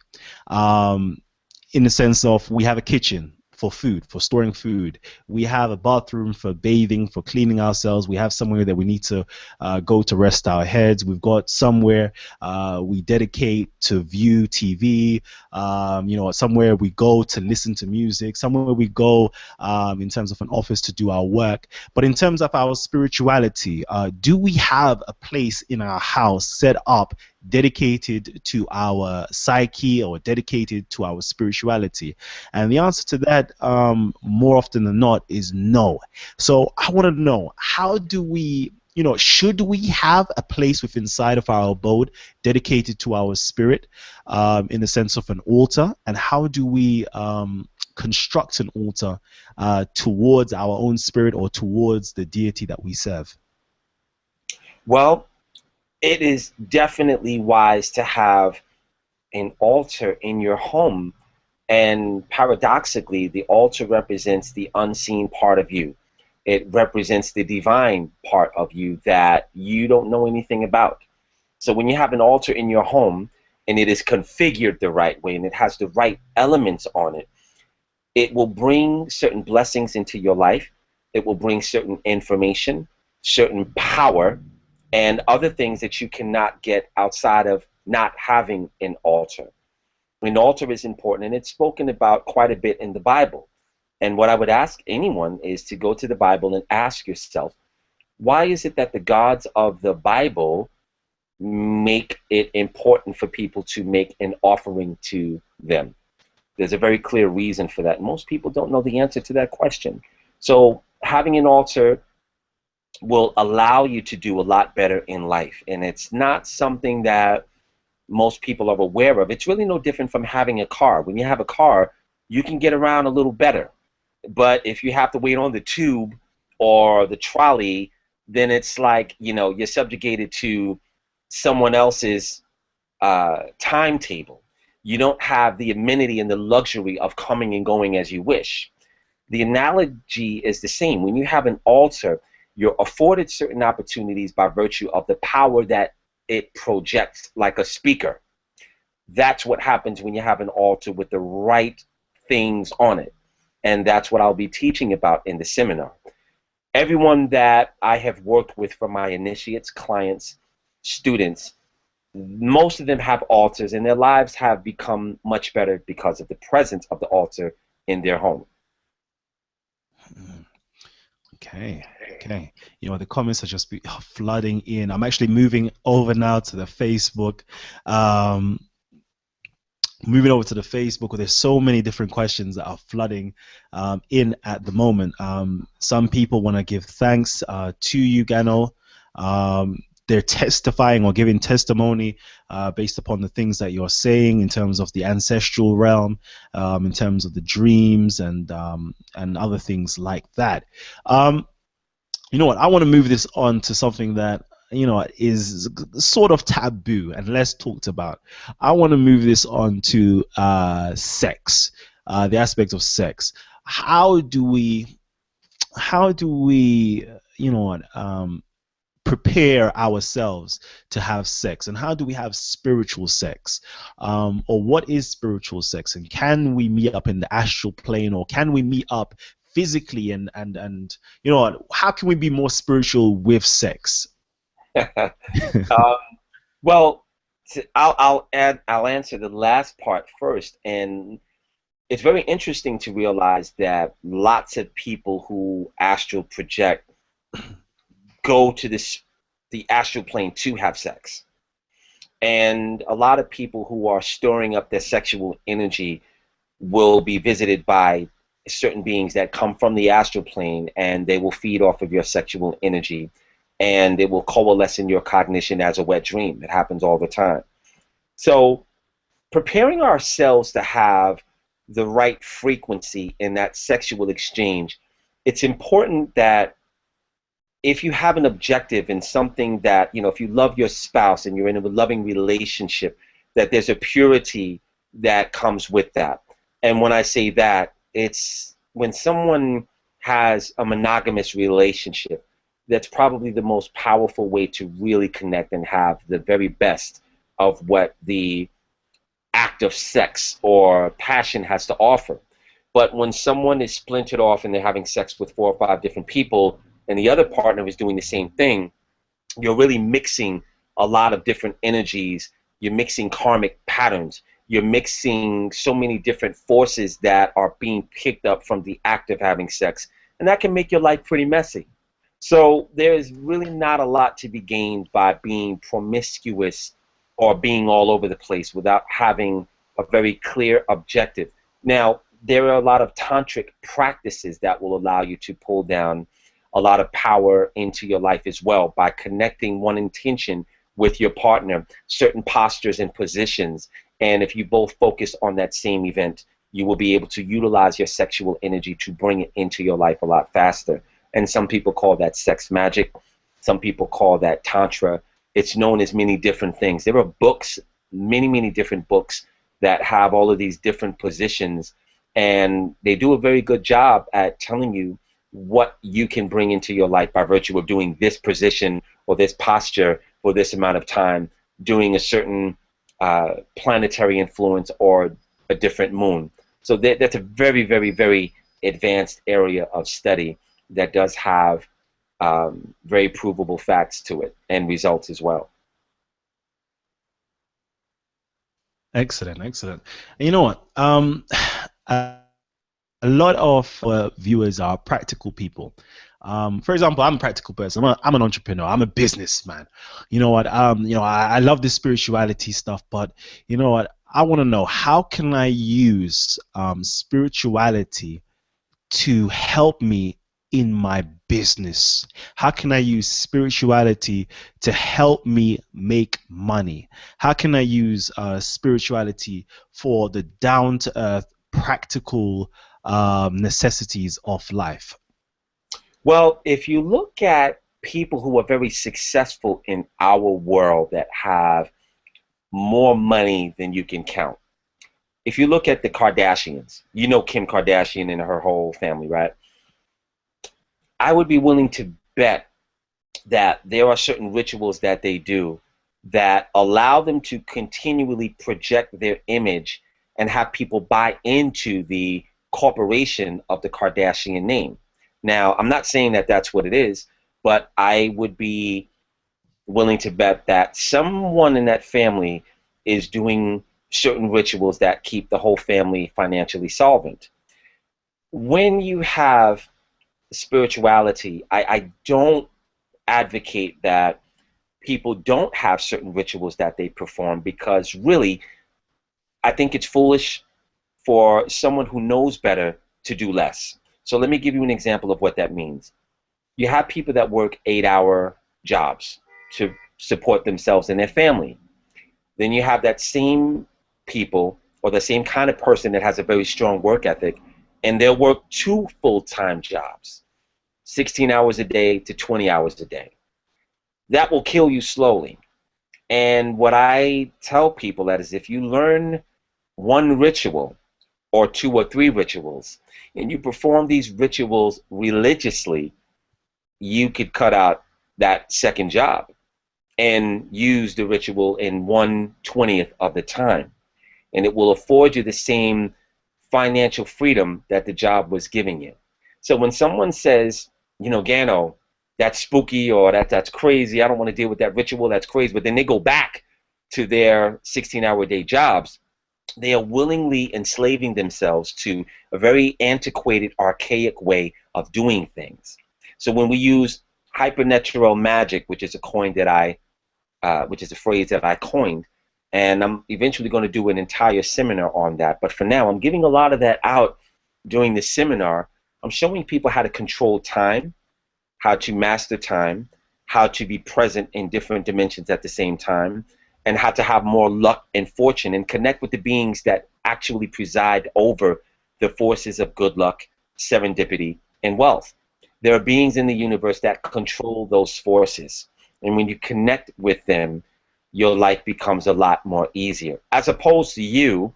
In the sense of, we have a kitchen for food, for storing food. We have a bathroom for bathing, for cleaning ourselves. We have somewhere that we need to go to rest our heads. We've got somewhere we dedicate to view TV. Somewhere we go to listen to music. Somewhere we go in terms of an office to do our work. But in terms of our spirituality, do we have a place in our house set up dedicated to our psyche or dedicated to our spirituality? And the answer to that, more often than not, is no. So I want to know, how do we, should we have a place within inside of our abode dedicated to our spirit, in the sense of an altar? And how do we construct an altar towards our own spirit or towards the deity that we serve? Well, it is definitely wise to have an altar in your home. And paradoxically, the altar represents the unseen part of you. It represents the divine part of you that you don't know anything about. So when you have an altar in your home and it is configured the right way and it has the right elements on it, it will bring certain blessings into your life. It will bring certain information, certain power, and other things that you cannot get outside of not having an altar. An altar is important, and it's spoken about quite a bit in the Bible. And what I would ask anyone is to go to the Bible and ask yourself, why is it that the gods of the Bible make it important for people to make an offering to them? There's a very clear reason for that. Most people don't know the answer to that question. So having an altar will allow you to do a lot better in life. And it's not something that most people are aware of. It's really no different from having a car. When you have a car, you can get around a little better. But if you have to wait on the tube or the trolley, then it's like, you're subjugated to someone else's timetable. You don't have the amenity and the luxury of coming and going as you wish. The analogy is the same. When you have an altar, you're afforded certain opportunities by virtue of the power that it projects, like a speaker. That's what happens when you have an altar with the right things on it. And that's what I'll be teaching about in the seminar. Everyone that I have worked with, from my initiates, clients, students, most of them have altars, and their lives have become much better because of the presence of the altar in their home. Okay, okay. The comments are just flooding in. I'm actually moving over now to the Facebook. Um, Moving over to the Facebook, where there's so many different questions that are flooding in at the moment. Some people want to give thanks to you, Gano. They're testifying or giving testimony based upon the things that you're saying in terms of the ancestral realm, in terms of the dreams, and other things like that. You know what? I want to move this on to something that is sort of taboo and less talked about. I want to move this on to sex, the aspect of sex. How do we, prepare ourselves to have sex, and how do we have spiritual sex, or what is spiritual sex, and can we meet up in the astral plane, or can we meet up physically, and how can we be more spiritual with sex? um, well, I'll answer the last part first. And it's very interesting to realize that lots of people who astral project go to the astral plane to have sex. And a lot of people who are storing up their sexual energy will be visited by certain beings that come from the astral plane, and they will feed off of your sexual energy, and it will coalesce in your cognition as a wet dream. It happens all the time. So preparing ourselves to have the right frequency in that sexual exchange, it's important that if you have an objective in something that, if you love your spouse and you're in a loving relationship, that there's a purity that comes with that. And when I say that, it's when someone has a monogamous relationship, that's probably the most powerful way to really connect and have the very best of what the act of sex or passion has to offer. But when someone is splintered off and they're having sex with 4 or 5 different people, and the other partner is doing the same thing, you're really mixing a lot of different energies. You're mixing karmic patterns. You're mixing so many different forces that are being picked up from the act of having sex, and that can make your life pretty messy. So there is really not a lot to be gained by being promiscuous or being all over the place without having a very clear objective. Now, there are a lot of tantric practices that will allow you to pull down a lot of power into your life as well by connecting one intention with your partner, certain postures and positions. And if you both focus on that same event, you will be able to utilize your sexual energy to bring it into your life a lot faster. And some people call that sex magic. Some people call that tantra. It's known as many different things. There are books, many different books that have all of these different positions, and they do a very good job at telling you what you can bring into your life by virtue of doing this position or this posture for this amount of time, doing a certain planetary influence or a different moon. So that's a very advanced area of study that does have very provable facts to it and results as well. Excellent, excellent. And you know what? a lot of viewers are practical people. For example, I'm a practical person. I'm an entrepreneur. I'm a businessman. You know what? I love this spirituality stuff, but you know what? I want to know, how can I use spirituality to help me in my business? How can I use spirituality to help me make money? How can I use spirituality for the down to earth, practical necessities of life? Well, if you look at people who are very successful in our world that have more money than you can count. If you look at the Kardashians, you know Kim Kardashian and her whole family, right? I would be willing to bet that there are certain rituals that they do that allow them to continually project their image and have people buy into the corporation of the Kardashian name. Now, I'm not saying that that's what it is, but I would be willing to bet that someone in that family is doing certain rituals that keep the whole family financially solvent. When you have spirituality, I don't advocate that people don't have certain rituals that they perform, because really, I think it's foolish for someone who knows better to do less. So let me give you an example of what that means. You have people that work 8-hour jobs to support themselves and their family. Then you have that same people, or the same kind of person that has a very strong work ethic, and they'll work two full-time jobs, 16 hours a day to 20 hours a day. That will kill you slowly. And what I tell people that is, if you learn one ritual or two or three rituals, and you perform these rituals religiously, you could cut out that second job and use the ritual in 1/20th of the time. And it will afford you the same financial freedom that the job was giving you. So when someone says, Gano, that's spooky, or that's crazy, I don't want to deal with that ritual, that's crazy, but then they go back to their 16-hour day jobs, they are willingly enslaving themselves to a very antiquated, archaic way of doing things. So when we use hypernatural magic, which is a coin that which is a phrase that I coined, and I'm eventually going to do an entire seminar on that. But for now, I'm giving a lot of that out during the seminar. I'm showing people how to control time, how to master time, how to be present in different dimensions at the same time, and how to have more luck and fortune and connect with the beings that actually preside over the forces of good luck, serendipity, and wealth. There are beings in the universe that control those forces. And when you connect with them, your life becomes a lot more easier, as opposed to you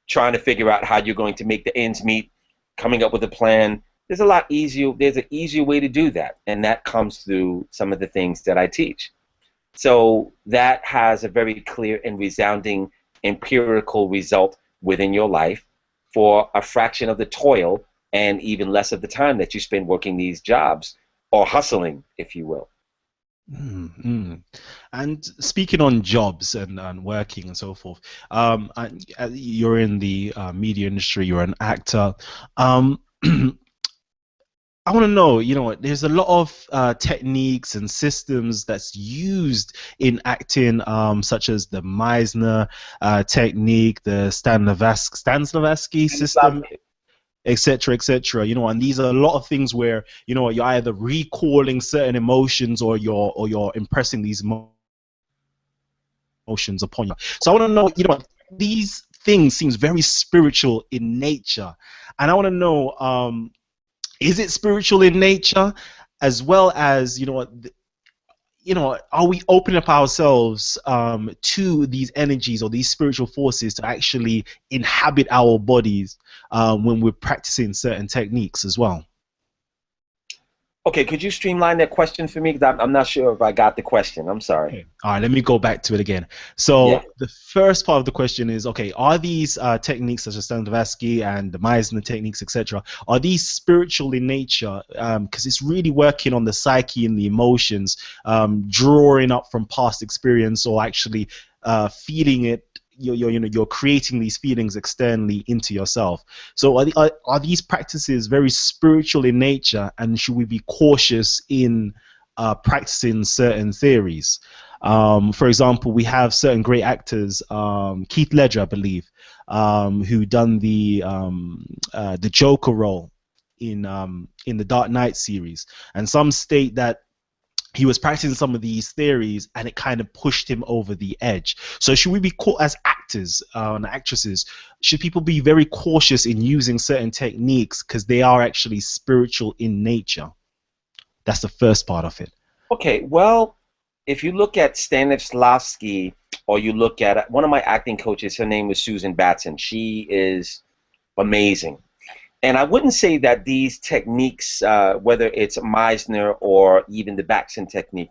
trying to figure out how you're going to make the ends meet, coming up with a plan. There's an easier way to do that, and that comes through some of the things that I teach. So that has a very clear and resounding empirical result within your life for a fraction of the toil and even less of the time that you spend working these jobs, or hustling, if you will. Mm-hmm. And speaking on jobs and working and so forth, you're in the media industry, you're an actor. Um, I want to know, there's a lot of techniques and systems that's used in acting, such as the Meisner technique, the Stanislavski And it's system, etc., etc. And these are a lot of things where you're either recalling certain emotions, or you're impressing these emotions upon you. So I want to know, these things seems very spiritual in nature, and I want to know, is it spiritual in nature, as well as are we opening up ourselves to these energies or these spiritual forces to actually inhabit our bodies when we're practicing certain techniques as well? Okay, could you streamline that question for me? Because I'm not sure if I got the question. I'm sorry. Okay. All right, let me go back to it again. Yeah. So the first part of the question is, okay, are these techniques such as Stanislavski and the Meisner techniques, etc., are these spiritual in nature? Because it's really working on the psyche and the emotions, drawing up from past experience, or actually feeling it you're creating these feelings externally into yourself. So are these practices very spiritual in nature, and should we be cautious in practicing certain theories? For example, we have certain great actors, Keith Ledger, I believe, who done the Joker role in the Dark Knight series, and some state that he was practicing some of these theories and it kind of pushed him over the edge. So should we be caught as actors and actresses? Should people be very cautious in using certain techniques because they are actually spiritual in nature? That's the first part of it. Okay, well, if you look at Stanislavski, or you look at one of my acting coaches, her name is Susan Batson. She is amazing. And I wouldn't say that these techniques, whether it's Meisner or even the Batson technique,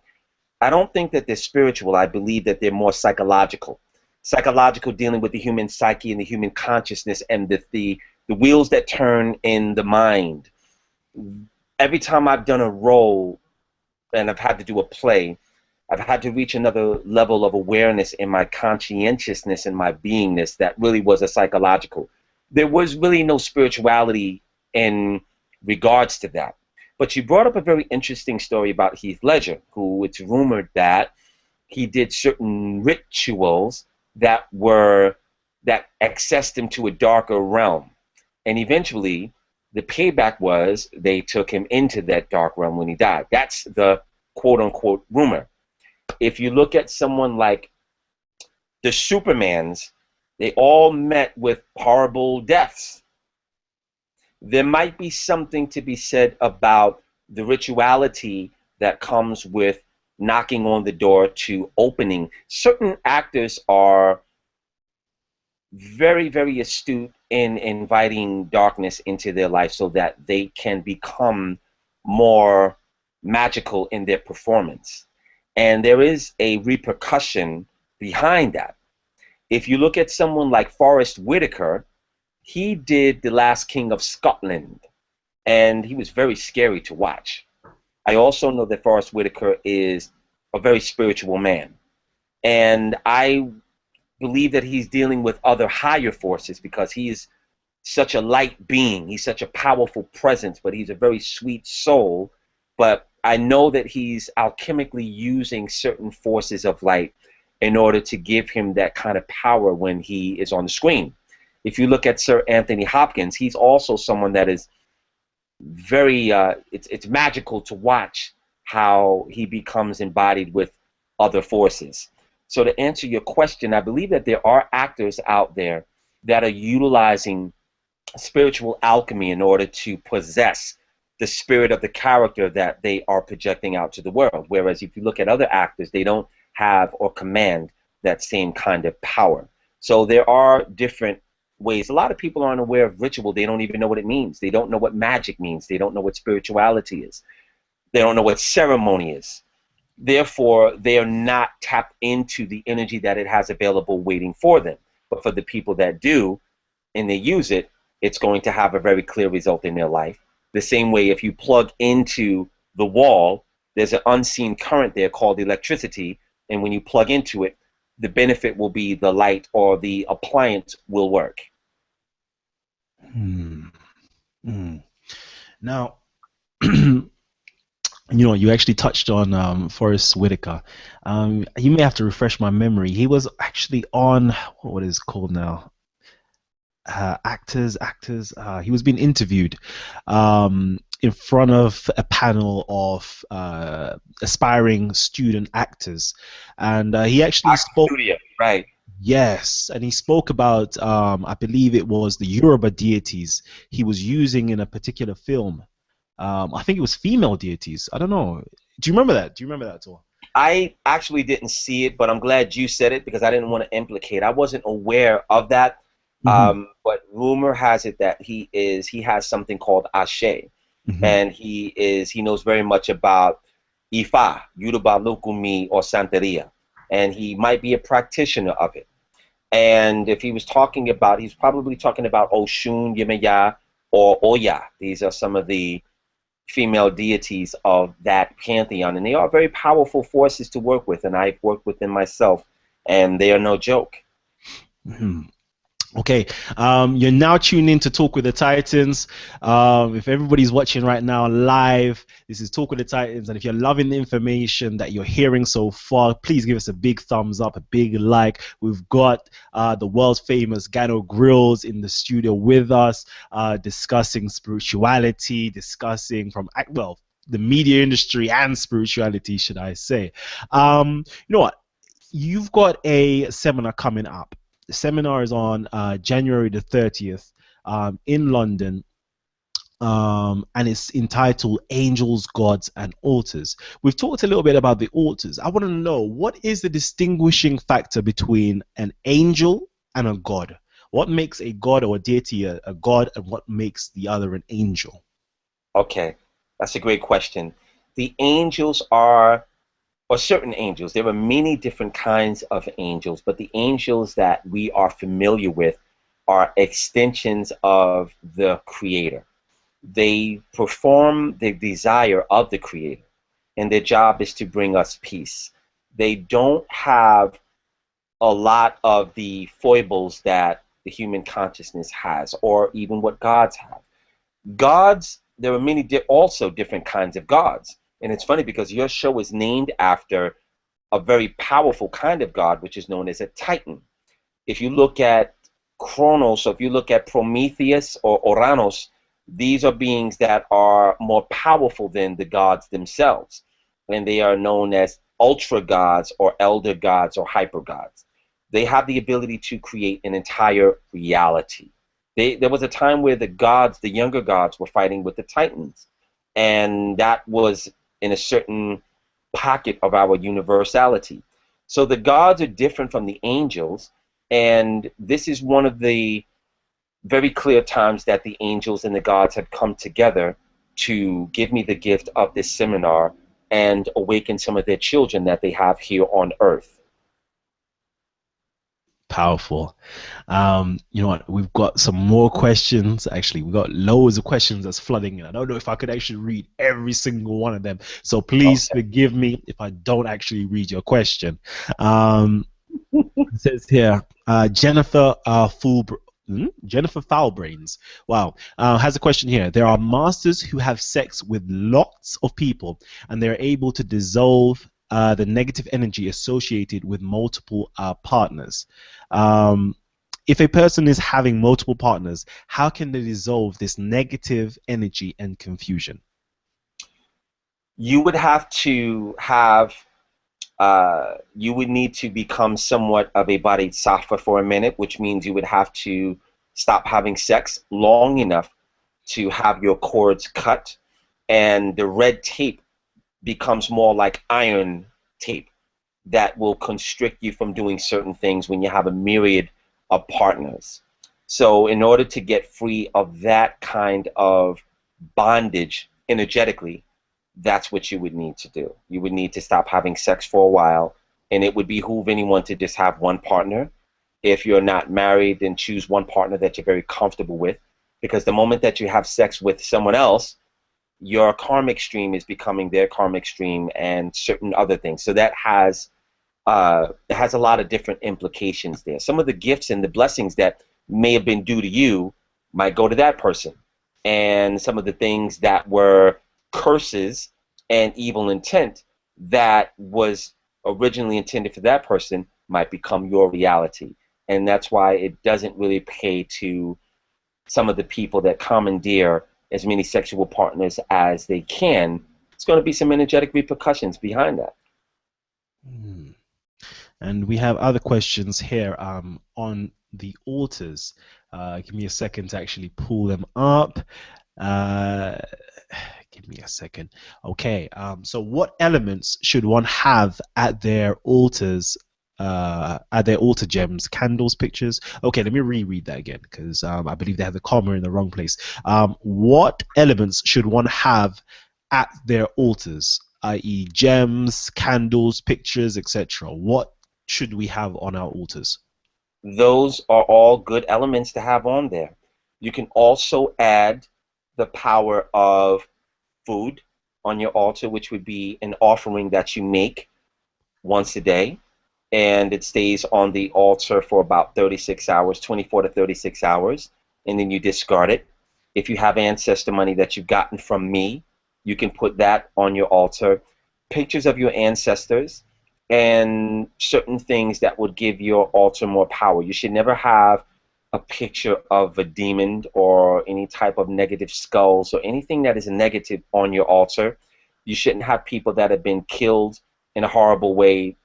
I don't think that they're spiritual. I believe that they're more psychological. Psychological, dealing with the human psyche and the human consciousness, and the wheels that turn in the mind. Every time I've done a role and I've had to do a play, I've had to reach another level of awareness in my conscientiousness and my beingness that really was a psychological. There was really no spirituality in regards to that. But you brought up a very interesting story about Heath Ledger, who it's rumored that he did certain rituals that accessed him to a darker realm. And eventually, the payback was they took him into that dark realm when he died. That's the quote-unquote rumor. If you look at someone like the Supermans, they all met with horrible deaths. There might be something to be said about the rituality that comes with knocking on the door to opening. Certain actors are very, very astute in inviting darkness into their life so that they can become more magical in their performance. And there is a repercussion behind that. If you look at someone like Forrest Whitaker, he did The Last King of Scotland, and he was very scary to watch. I also know that Forrest Whitaker is a very spiritual man, and I believe that he's dealing with other higher forces because he is such a light being. He's such a powerful presence, but he's a very sweet soul. But I know that he's alchemically using certain forces of light in order to give him that kind of power when he is on the screen. If you look at Sir Anthony Hopkins, he's also someone that is very, it's magical to watch how he becomes embodied with other forces. So to answer your question, I believe that there are actors out there that are utilizing spiritual alchemy in order to possess the spirit of the character that they are projecting out to the world. Whereas if you look at other actors, they don't have or command that same kind of power. So there are different ways. A lot of people aren't aware of ritual. They don't even know what it means. They don't know what magic means. They don't know what spirituality is. They don't know what ceremony is. Therefore, they are not tapped into the energy that it has available waiting for them. But for the people that do, and they use it, it's going to have a very clear result in their life. The same way if you plug into the wall, there's an unseen current there called electricity, and when you plug into it, the benefit will be the light or the appliance will work. Now, you actually touched on Forrest Whitaker. You may have to refresh my memory. He was actually on, what is it called now? Actors. He was being interviewed in front of a panel of aspiring student actors, and he actually spoke. Studio, right. Yes, and he spoke about, I believe it was the Yoruba deities he was using in a particular film. I think it was female deities. I don't know. Do you remember that? Do you remember that at all? I actually didn't see it, but I'm glad you said it because I didn't want to implicate. I wasn't aware of that. But rumor has it that he has something called Ashe, and he knows very much about Ifa, Yoruba Lukumi, or Santeria, and he might be a practitioner of it. And if he was talking about, he's probably talking about Oshun, Yemeya, or Oya. These are some of the female deities of that pantheon, and they are very powerful forces to work with, and I've worked with them myself, and they are no joke. Mhm. Okay, you're now tuned in to Talk with the Titans. If everybody's watching right now live, this is Talk with the Titans. And if you're loving the information that you're hearing so far, please give us a big thumbs up, a big like. We've got the world famous Gano Grills in the studio with us, discussing spirituality, discussing well, the media industry and spirituality, should I say. You know what? You've got a seminar coming up. The seminar is on January the 30th in London, and it's entitled Angels, Gods, and Altars. We've talked a little bit about the altars. I want to know, what is the distinguishing factor between an angel and a god? What makes a god or a deity a god, and what makes the other an angel? Okay, that's a great question. The angels are, or certain angels, there are many different kinds of angels, but the angels that we are familiar with are extensions of the Creator. They perform the desire of the Creator, and their job is to bring us peace. They don't have a lot of the foibles that the human consciousness has, or even what gods have. Gods, there are many also different kinds of gods. And it's funny because your show is named after a very powerful kind of god, which is known as a Titan. If you look at Kronos, or if you look at Prometheus or Oranos, these are beings that are more powerful than the gods themselves. And they are known as ultra gods or elder gods or hyper gods. They have the ability to create an entire reality. There was a time where the gods, the younger gods, were fighting with the Titans. And that was in a certain pocket of our universality. So the gods are different from the angels, and this is one of the very clear times that the angels and the gods have come together to give me the gift of this seminar and awaken some of their children that they have here on earth. Powerful. You know what? We've got some more questions. Actually, we've got loads of questions that's flooding in. I don't know if I could actually read every single one of them. So please Okay. forgive me if I don't actually read your question. Um, it says here, Jennifer Foulbrains. Wow. Has a question here. There are masters who have sex with lots of people, and they're able to dissolve the negative energy associated with multiple partners. Um, if a person is having multiple partners, how can they dissolve this negative energy and confusion? You would have to have you would need to become somewhat of a bodhisattva for a minute, which means you would have to stop having sex long enough to have your cords cut, and the red tape becomes more like iron tape that will constrict you from doing certain things when you have a myriad of partners. So, in order to get free of that kind of bondage energetically, that's what you would need to do. You would need to stop having sex for a while, and it would behoove anyone to just have one partner. If you're not married, then choose one partner that you're very comfortable with, because the moment that you have sex with someone else, your karmic stream is becoming their karmic stream and certain other things. So that it has a lot of different implications there. Some of the gifts and the blessings that may have been due to you might go to that person, and some of the things that were curses and evil intent that was originally intended for that person might become your reality. And that's why it doesn't really pay to some of the people that commandeer as many sexual partners as they can. It's going to be some energetic repercussions behind that. Hmm. And we have other questions here on the altars. Give me a second to actually pull them up. Uh, give me a second. Okay. So what elements should one have at their altars? At their altar gems, candles, pictures. Okay, let me reread that again because I believe they have the comma in the wrong place. What elements should one have at their altars, i.e., gems, candles, pictures, etc.? What should we have on our altars? Those are all good elements to have on there. You can also add the power of food on your altar, which would be an offering that you make once a day. and it stays on the altar for about 36 hours, 24 to 36 hours, and then you discard it. If you have ancestor money that you've gotten from me, you can put that on your altar. Pictures of your ancestors and certain things that would give your altar more power. You should never have a picture of a demon or any type of negative skulls or anything that is negative on your altar. You shouldn't have people that have been killed in a horrible way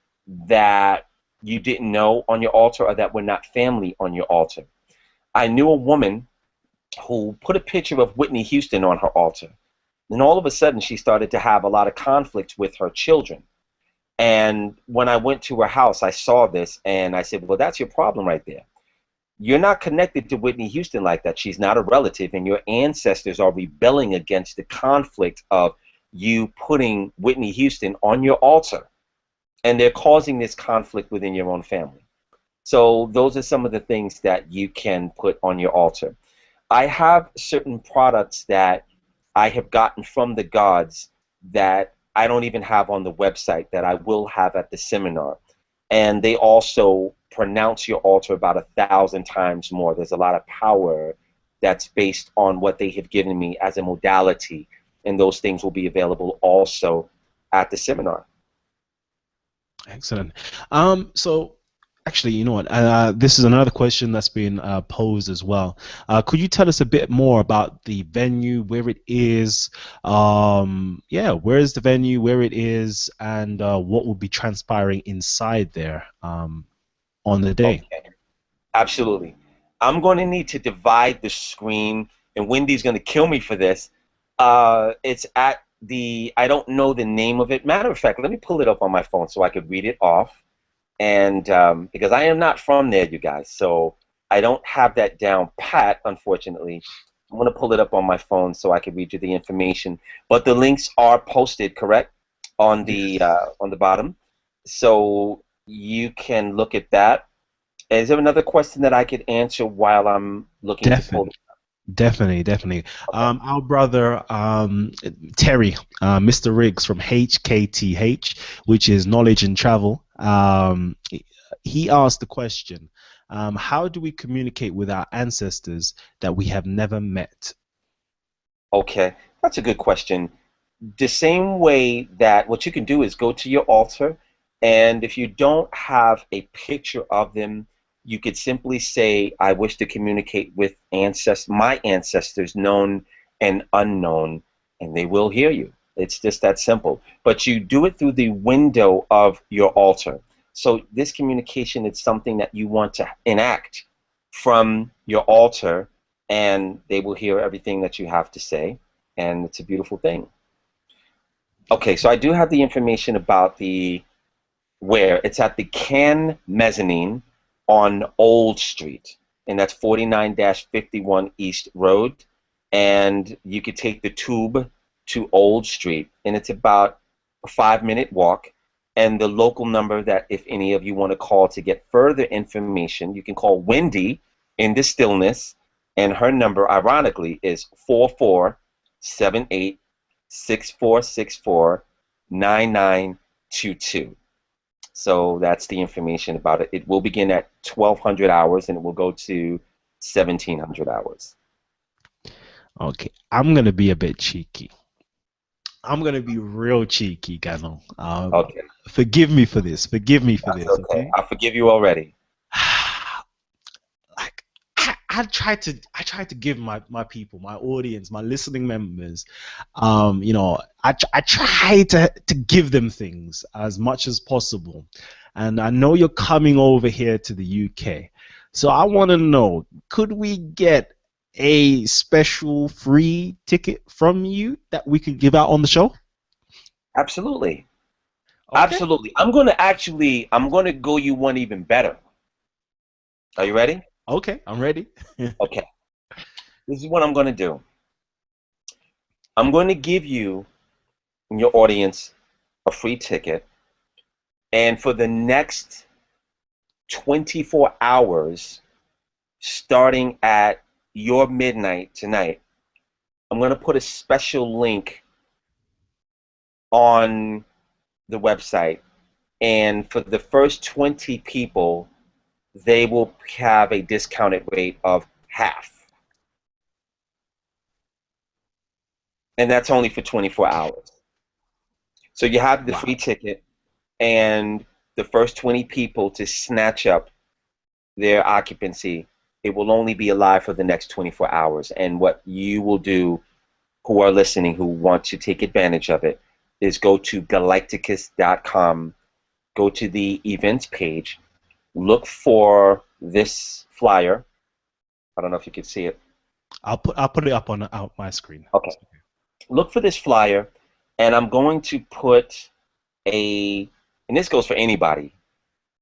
that you didn't know on your altar, or that were not family on your altar. I knew a woman who put a picture of Whitney Houston on her altar. And all of a sudden, she started to have a lot of conflict with her children. And when I went to her house, I saw this, and I said, well, that's your problem right there. You're not connected to Whitney Houston like that. She's not a relative, and your ancestors are rebelling against the conflict of you putting Whitney Houston on your altar. And they're causing this conflict within your own family. So those are some of the things that you can put on your altar. I have certain products that I have gotten from the gods that I don't even have on the website, that I will have at the seminar. And they also pronounce your altar about 1,000 times more. There's a lot of power that's based on what they have given me as a modality. And those things will be available also at the seminar. Excellent. So actually, you know what? This is another question that's been posed as well. Could you tell us a bit more about the venue, where it is? Yeah, where is the venue, where it is, and what will be transpiring inside there on the day? Okay, absolutely. I'm going to need to divide the screen, and Wendy's going to kill me for this. It's at the, I don't know the name of it. Matter of fact, let me pull it up on my phone so I could read it off. And because I am not from there, you guys, so I don't have that down pat, unfortunately. I'm going to pull it up on my phone so I can read you the information. But the links are posted, correct, on the bottom, so you can look at that. Is there another question that I could answer while I'm looking to pull? Definitely. Definitely. Okay. Our brother Terry, Mr. Riggs from HKTH, which is Knowledge and Travel, he asked the question, how do we communicate with our ancestors that we have never met? Okay, that's a good question. The same way that what you can do is go to your altar, and if you don't have a picture of them, you could simply say, I wish to communicate with my ancestors, known and unknown, and they will hear you. It's just that simple. But you do it through the window of your altar. So this communication is something that you want to enact from your altar, and they will hear everything that you have to say, and it's a beautiful thing. Okay, so I do have the information about the where. It's at the Can Mezzanine on Old Street, and that's 49-51 East Road. And you could take the tube to Old Street, and it's about a 5-minute walk. And the local number that if any of you want to call to get further information, you can call Wendy in the stillness, and her number, ironically, is 4478-6464-9922. So that's the information about it. It will begin at 1,200 hours, and it will go to 1,700 hours. Okay, I'm gonna be a bit cheeky. I'm gonna be real cheeky, Gano. Okay, Forgive me for this. Forgive me for that's this. okay. Okay. I forgive you already. Like I try to give my people, my audience, my listening members, you know, I try to give them things as much as possible. And I know you're coming over here to the UK, so I want to know, could we get a special free ticket from you that we could give out on the show? Absolutely. Okay. Absolutely. I'm going to go you one even better. Are you ready? Okay, I'm ready. Okay. This is what I'm going to do. I'm going to give you and your audience a free ticket, and for the next 24 hours, starting at your midnight tonight, I'm going to put a special link on the website, and for the first 20 people, they will have a discounted rate of half. And that's only for 24 hours. So you have the free Wow. ticket, and the first 20 people to snatch up their occupancy, it will only be alive for the next 24 hours. And what you will do, who are listening, who want to take advantage of it, is go to galacticus.com, go to the events page, look for this flyer. I don't know if you can see it. I'll put it up on out my screen. Okay. Look for this flyer, and I'm going to put and this goes for anybody.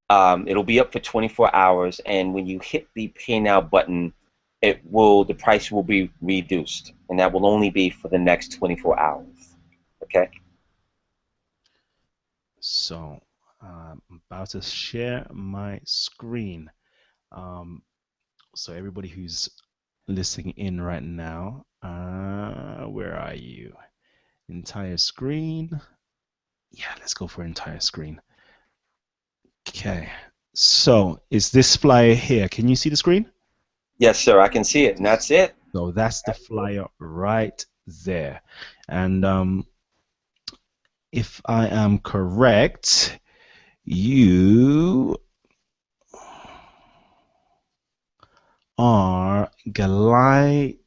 It'll be up for 24 hours, and when you hit the pay now button, the price will be reduced, and that will only be for the next 24 hours. Okay. So I'm about to share my screen. Um, so everybody who's listening in right now, where are you? Entire screen. Yeah, let's go for entire screen. Okay. So is this flyer here? Can you see the screen? Yes, sir. I can see it, and that's it. So that's the flyer right there. And if I am correct, you are Galite.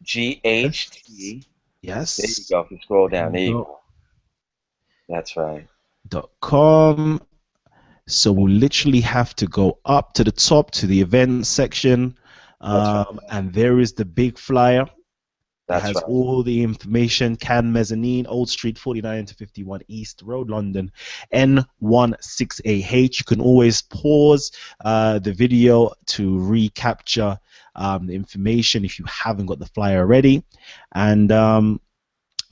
GHT. There you Yes. go. If you scroll There down, you there you go. go. That's right. .com. So we'll literally have to go up to the top to the event section. That's right. And there is the big flyer. It That's has right. all the information. Can Mezzanine, Old Street, 49 to 51 East Road, London, N16AH. You can always pause the video to recapture the information if you haven't got the flyer already. And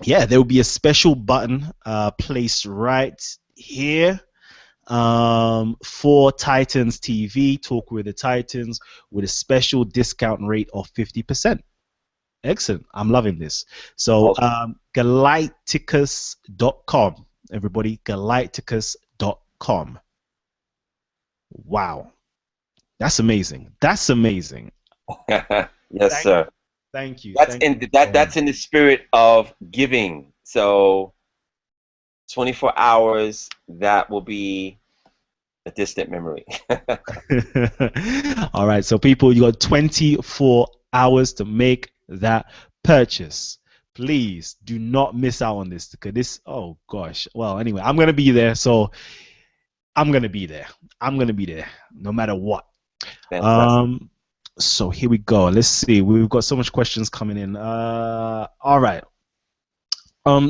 yeah, there will be a special button placed right here for Titans TV, Talk with the Titans, with a special discount rate of 50%. Excellent. I'm loving this. So Okay. galacticus.com. Everybody, galacticus.com. Wow. That's amazing. That's amazing. Yes, Thank sir. thank you. That's Thank in you so that's much. in the spirit of giving. So 24 hours, that will be a distant memory. All right. So people, you got 24 hours to make that purchase. Please do not miss out on this because this, oh gosh. Well, anyway, I'm going to be there. So I'm going to be there. I'm going to be there no matter what. Fantastic. So here we go. Let's see. We've got so much questions coming in. All right.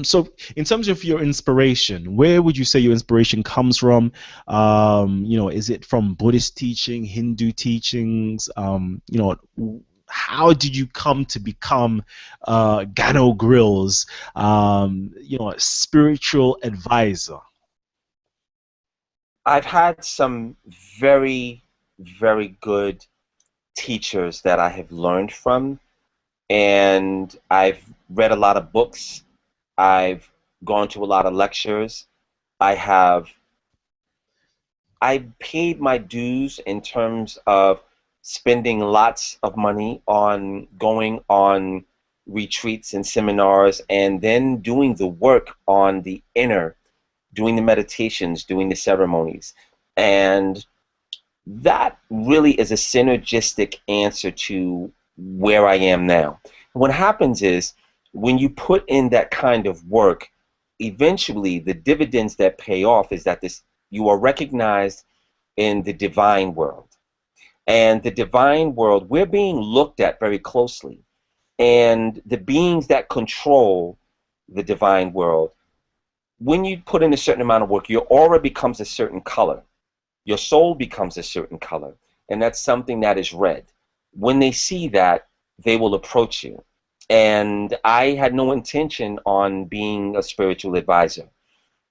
So in terms of your inspiration, where would you say your inspiration comes from? Is it from Buddhist teaching, Hindu teachings? How did you come to become Gano Grill's, a spiritual advisor? I've had some very, very good teachers that I have learned from, and I've read a lot of books. I've gone to a lot of lectures. I have I paid my dues in terms of spending lots of money on going on retreats and seminars, and then doing the work on the inner, doing the meditations, doing the ceremonies. And that really is a synergistic answer to where I am now. What happens is when you put in that kind of work, eventually the dividends that pay off is that you are recognized in the divine world. And the divine world, we're being looked at very closely. And the beings that control the divine world, when you put in a certain amount of work, your aura becomes a certain color. Your soul becomes a certain color, and that's something that is red. When they see that, they will approach you. And I had no intention on being a spiritual advisor,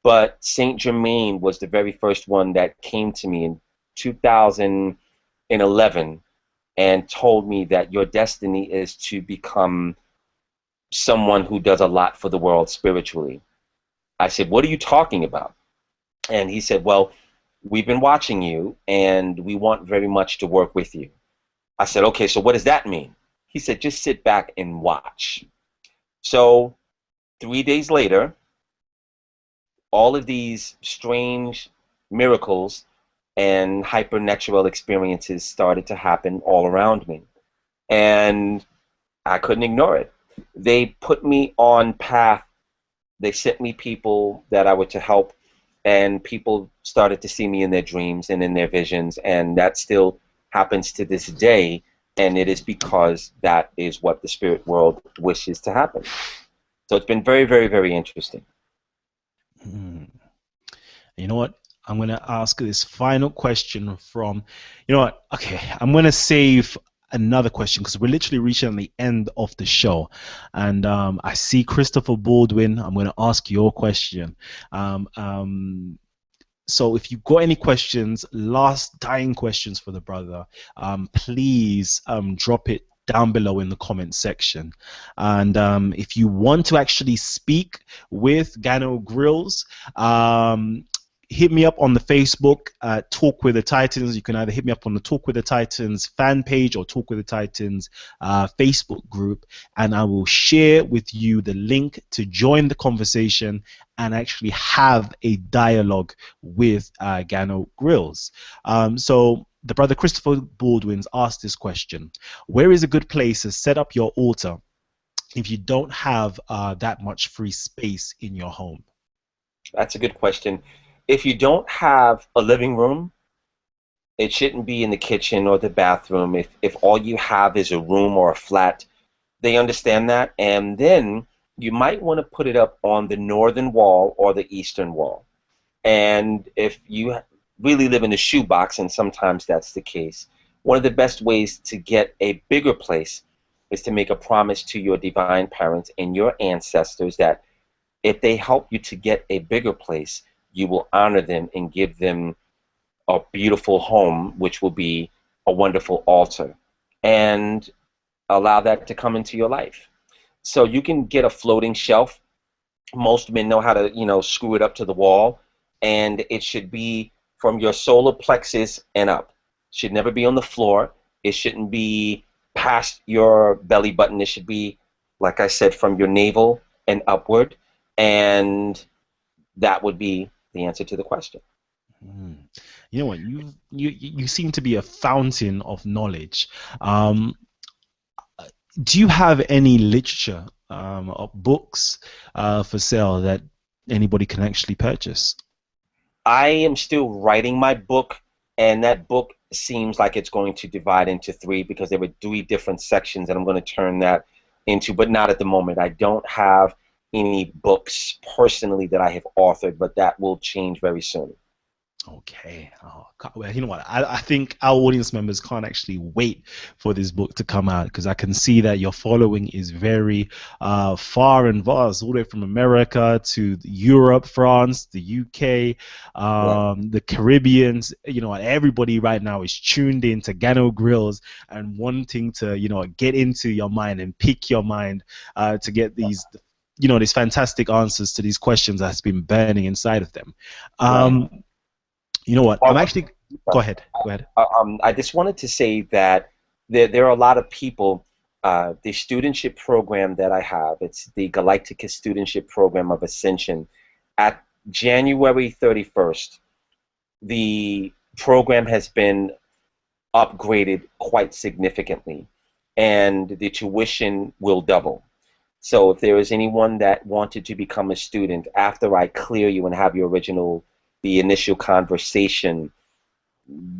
but Saint Germain was the very first one that came to me in 2011 and told me that your destiny is to become someone who does a lot for the world spiritually. I said, "What are you talking about?" And he said, well, we've been watching you and we want very much to work with you. I said, okay, so what does that mean? He said, just sit back and watch. So 3 days later, all of these strange miracles and hypernatural experiences started to happen all around me. And I couldn't ignore it. They put me on path. They sent me people that I were to help, and people started to see me in their dreams and in their visions, and that still happens to this day, and it is because that is what the spirit world wishes to happen. So it's been very, very, very interesting. Hmm. You know what? I'm going to ask this final question from, you know what? Okay, I'm going to save another question because we're literally reaching the end of the show. And I see Christopher Baldwin. I'm going to ask your question. Um, um, so if you've got any questions, last dying questions for the brother, please drop it down below in the comment section. And if you want to actually speak with Gano Grills, hit me up on the Facebook, Talk with the Titans. You can either hit me up on the Talk with the Titans fan page or Talk with the Titans Facebook group, and I will share with you the link to join the conversation and actually have a dialogue with Gano Grills. So the brother Christopher Baldwin's asked this question: where is a good place to set up your altar if you don't have that much free space in your home? That's a good question. If you don't have a living room, it shouldn't be in the kitchen or the bathroom. If all you have is a room or a flat, they understand that. And then you might want to put it up on the northern wall or the eastern wall. And if you really live in a shoebox, and sometimes that's the case, one of the best ways to get a bigger place is to make a promise to your divine parents and your ancestors that if they help you to get a bigger place, you will honor them and give them a beautiful home, which will be a wonderful altar, and allow that to come into your life. So you can get a floating shelf. Most men know how to, screw it up to the wall, and it should be from your solar plexus and up. Should never be on the floor. It shouldn't be past your belly button. It should be, like I said, from your navel and upward, and that would be the answer to the question. Hmm. You know what? You seem to be a fountain of knowledge. Um, do you have any literature or books for sale that anybody can actually purchase? I am still writing my book, and that book seems like it's going to divide into three because there were three different sections, and I'm going to turn that into, but not at the moment. I don't have any books personally that I have authored, but that will change very soon. Okay. Oh, well, you know what? I think our audience members can't actually wait for this book to come out because I can see that your following is very far and vast, all the way from America to Europe, France, the UK, Right, the Caribbeans. You know, everybody right now is tuned in to Gano Grills and wanting to, get into your mind and pick your mind to get these fantastic answers to these questions that's been burning inside of them. right. You know what? I'm Well, actually. Go ahead. Go ahead. I just wanted to say that there are a lot of people. The studentship program that I have, it's the Galactica Studentship Program of Ascension. At January 31st, the program has been upgraded quite significantly, and the tuition will double. So if there is anyone that wanted to become a student after I clear you and have the initial conversation,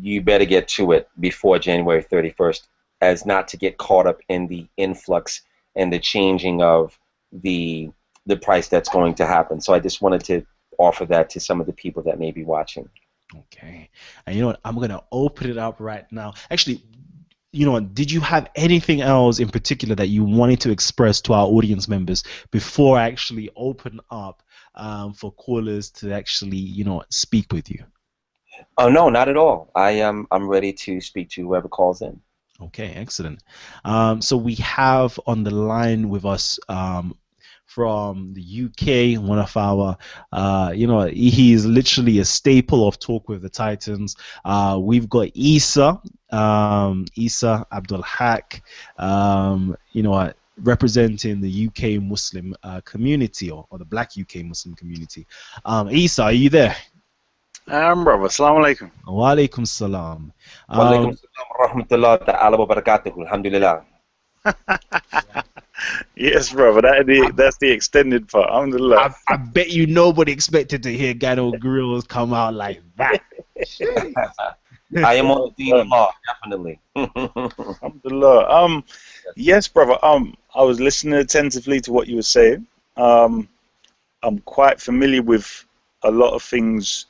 you better get to it before January 31st, as not to get caught up in the influx and the changing of the the price that's going to happen. So I just wanted to offer that to some of the people that may be watching. Okay. And you know what? I'm gonna open it up right now. Actually, you know what? Did you have anything else in particular that you wanted to express to our audience members before I actually open up for callers to actually, speak with you? Oh no, not at all. I'm ready to speak to whoever calls in. Okay, excellent. So we have on the line with us from the UK, one of our, he is literally a staple of Talk with the Titans. We've got Isa Abdul Haq, representing the UK Muslim community, or the Black UK Muslim community. Isa, are you there? Brother, assalamu alaikum. Wa alaikum salam. Wa alaikum salam wa rahmatullahi ta'ala wa barakatuhu. Alhamdulillah. Yes, brother, that's the extended part. Alhamdulillah. I bet you nobody expected to hear Gano Grills come out like that. I am on the deen of Allah, definitely. Alhamdulillah. Yes, brother. I was listening attentively to what you were saying. I'm quite familiar with a lot of things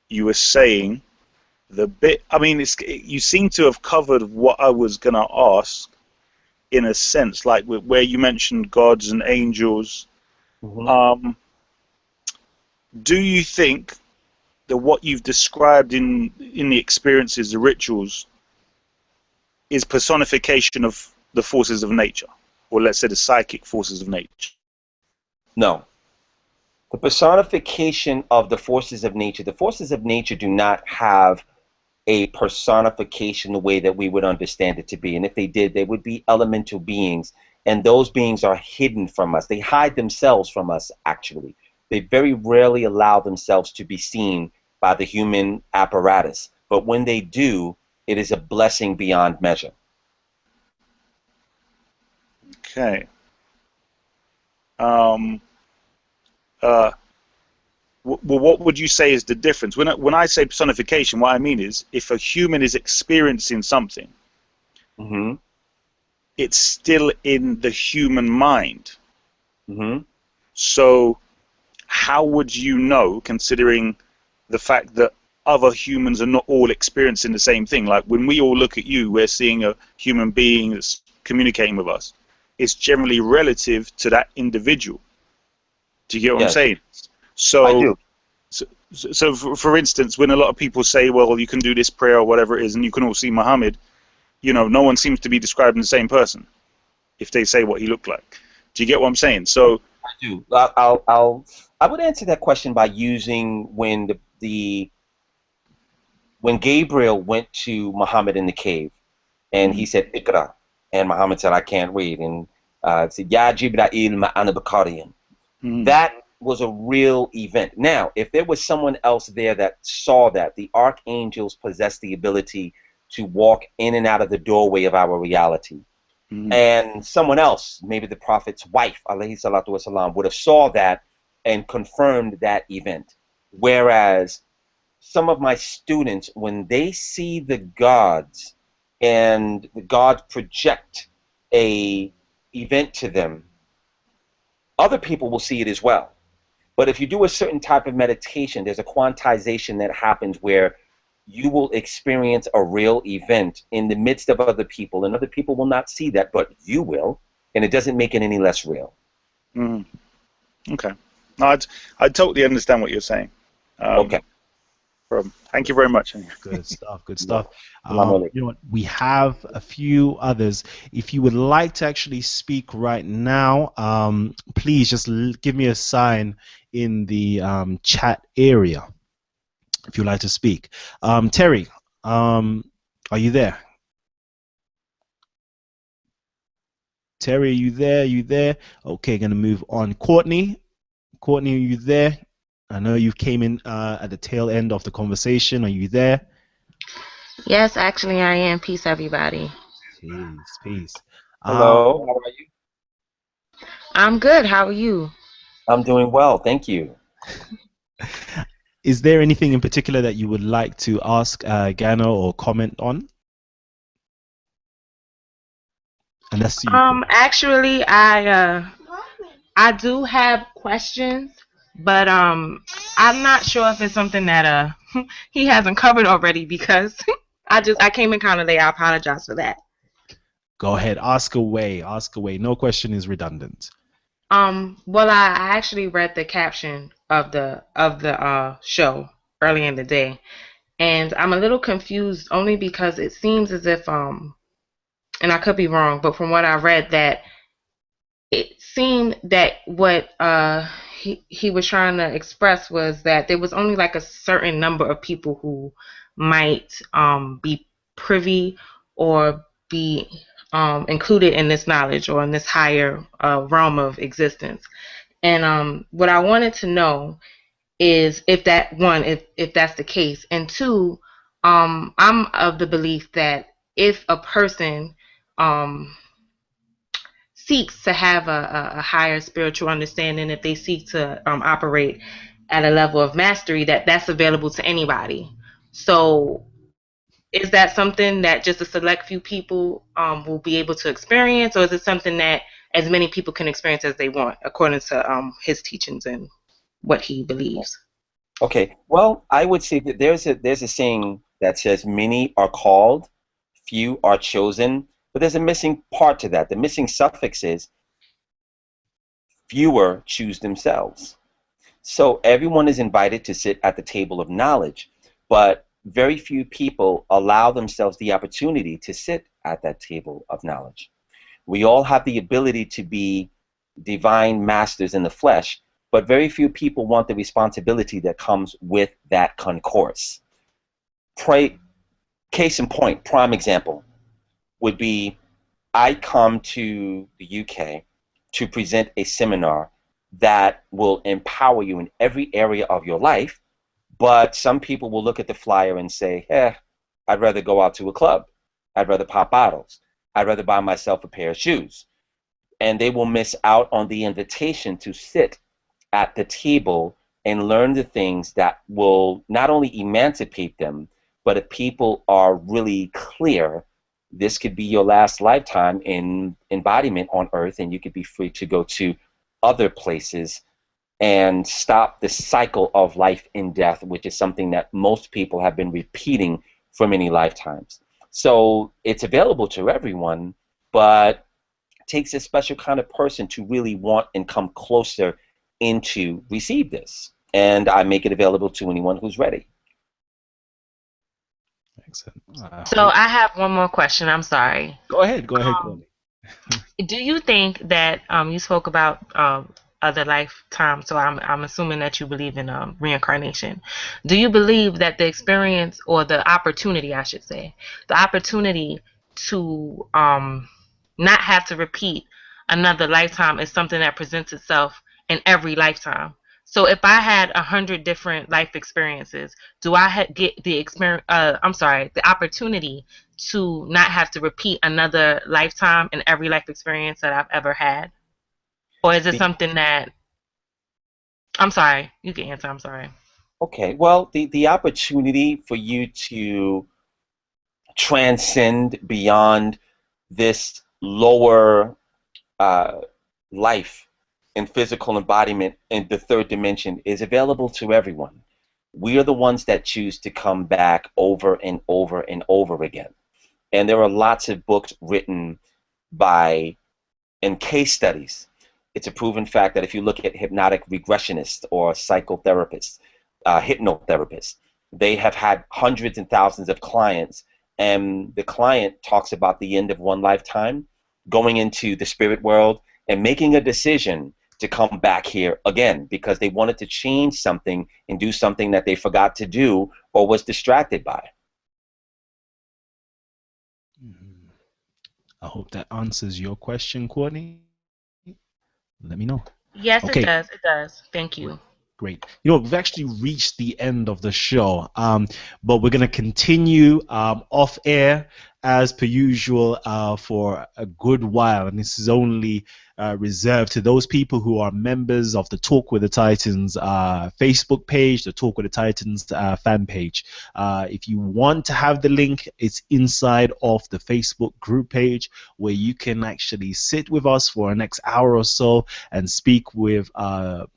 you were saying. You seem to have covered what I was gonna ask, in a sense, like where you mentioned gods and angels. Mm-hmm. Do you think that what you've described in the experiences, the rituals, is personification of the forces of nature, or let's say the psychic forces of nature? No. The personification of the forces of nature do not have a personification the way that we would understand it to be. And if they did, they would be elemental beings. And those beings are hidden from us. They hide themselves from us, actually. They very rarely allow themselves to be seen by the human apparatus. But when they do, it is a blessing beyond measure. Okay. Well, what would you say is the difference? When I say personification, what I mean is if a human is experiencing something, Mm-hmm. it's still in the human mind. Mm-hmm. So how would you know, considering the fact that other humans are not all experiencing the same thing? Like when we all look at you, we're seeing a human being that's communicating with us. It's generally relative to that individual. Do you get what I'm saying? So, I do. So for instance, when a lot of people say, well, you can do this prayer or whatever it is, and you can all see Muhammad, no one seems to be describing the same person if they say what he looked like. Do you get what I'm saying? So I do. I would answer that question by using when when Gabriel went to Muhammad in the cave, and he said Iqra, and Muhammad said, I can't read, and said Ya Jibra'il ma'ana Bakarian. That was a real event. Now, if there was someone else there that saw that, the archangels possess the ability to walk in and out of the doorway of our reality. And someone else, maybe the Prophet's wife, alayhi salatu wasalam, would have saw that and confirmed that event. Whereas some of my students, when they see the gods and the gods project a event to them, other people will see it as well. But if you do a certain type of meditation, there's a quantization that happens where you will experience a real event in the midst of other people, and other people will not see that, but you will, and it doesn't make it any less real. Okay. No, I totally understand what you're saying. Okay. Thank you very much. Good stuff. Good stuff. We have a few others. If you would like to actually speak right now, please just give me a sign in the chat area if you'd like to speak. Terry, are you there? Terry, are you there? You there? Okay, gonna move on. Courtney, are you there? I know you came in at the tail end of the conversation. Are you there? Yes, actually I am. Peace, everybody. Peace. Hello, how are you? I'm good. How are you? I'm doing well, thank you. Is there anything in particular that you would like to ask Gano or comment on? Unless you actually I do have questions, but I'm not sure if it's something that he hasn't covered already, because I came in kind of late. I apologize for that. Go ahead, ask away. No question is redundant. Well, I actually read the caption of the show early in the day, and I'm a little confused only because it seems as if and I could be wrong, but from what I read, that it seemed that what he was trying to express was that there was only like a certain number of people who might be privy or be included in this knowledge or in this higher realm of existence. And what I wanted to know is if that one, if that's the case, and two, I'm of the belief that if a person um, seeks to have a higher spiritual understanding, if they seek to operate at a level of mastery, that's available to anybody. So is that something that just a select few people will be able to experience, or is it something that as many people can experience as they want, according to his teachings and what he believes? Okay. Well, I would say that there's a saying that says many are called, few are chosen, but there's a missing part to that. The missing suffix is fewer choose themselves. So everyone is invited to sit at the table of knowledge, but very few people allow themselves the opportunity to sit at that table of knowledge. We all have the ability to be divine masters in the flesh, but very few people want the responsibility that comes with that concourse. Case in point, prime example would be I come to the UK to present a seminar that will empower you in every area of your life, but some people will look at the flyer and say, I'd rather go out to a club. I'd rather pop bottles. I'd rather buy myself a pair of shoes. And they will miss out on the invitation to sit at the table and learn the things that will not only emancipate them, but if people are really clear, this could be your last lifetime in embodiment on earth, and you could be free to go to other places and stop the cycle of life and death, which is something that most people have been repeating for many lifetimes. So it's available to everyone, but it takes a special kind of person to really want and come closer into receive this. And I make it available to anyone who's ready. Excellent. So I have one more question. I'm sorry. Go ahead, Courtney. Do you think that you spoke about other lifetimes? So I'm assuming that you believe in reincarnation. Do you believe that the experience or the opportunity, I should say, the opportunity to not have to repeat another lifetime is something that presents itself in every lifetime? So if I had 100 different life experiences, do I get the experience? The opportunity to not have to repeat another lifetime in every life experience that I've ever had, or is it something that? I'm sorry, you can answer. I'm sorry. Okay. Well, the opportunity for you to transcend beyond this lower life and physical embodiment in the third dimension is available to everyone. We are the ones that choose to come back over and over and over again. And there are lots of books written and case studies. It's a proven fact that if you look at hypnotic regressionists or psychotherapists, hypnotherapists, they have had hundreds and thousands of clients, and the client talks about the end of one lifetime, going into the spirit world, and making a decision to come back here again because they wanted to change something and do something that they forgot to do or was distracted by. I hope that answers your question, Courtney. Let me know. Yes, okay. It does. It does. Thank you. Great. You know, we've actually reached the end of the show, but we're going to continue off air as per usual for a good while, and this is only reserved to those people who are members of the Talk with the Titans Facebook page, the Talk with the Titans fan page. If you want to have the link, it's inside of the Facebook group page where you can actually sit with us for the next hour or so and speak with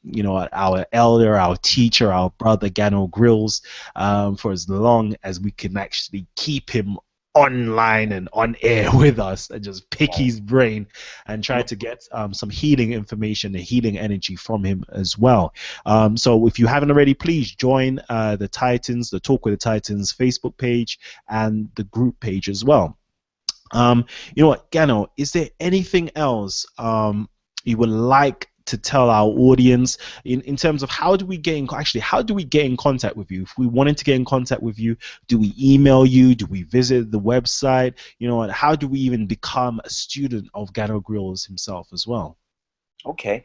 you know, our elder, our teacher, our brother Gano Grills for as long as we can actually keep him online and on air with us and just pick his brain and try to get some healing information and healing energy from him as well. So if you haven't already, please join the Titans, the Talk with the Titans Facebook page and the group page as well. You know what, Gano, is there anything else you would like to tell our audience in terms of how do we get in contact with you? If we wanted to get in contact with you, do we email you? Do we visit the website? How do we even become a student of Gano Grills himself as well? Okay.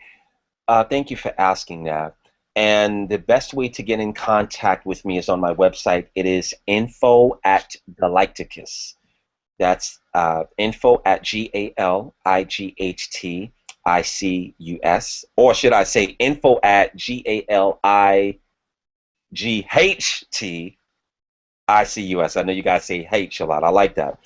Thank you for asking that. And the best way to get in contact with me is on my website. It is info@galacticus. That's info@GALIGHTICUS, or should I say info@GALIGHTICUS. I know you guys say H a lot. I like that.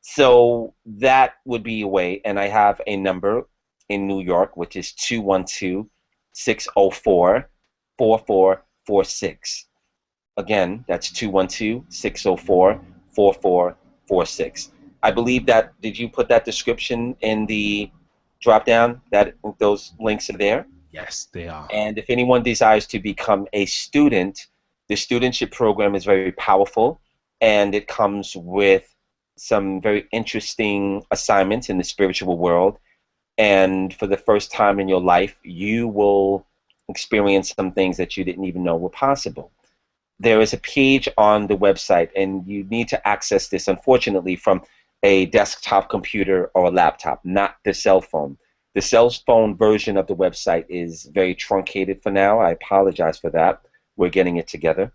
So that would be a way. And I have a number in New York, which is 212-604-4446. Again, that's 212-604-4446. I believe that, did you put that description in the drop down? That those links are there? Yes, they are. And if anyone desires to become a student, the studentship program is very powerful, and it comes with some very interesting assignments in the spiritual world. And for the first time in your life, you will experience some things that you didn't even know were possible. There is a page on the website, and you need to access this, unfortunately, from a desktop computer or a laptop, not the cell phone. The cell phone version of the website is very truncated for now. I apologize for that. We're getting it together.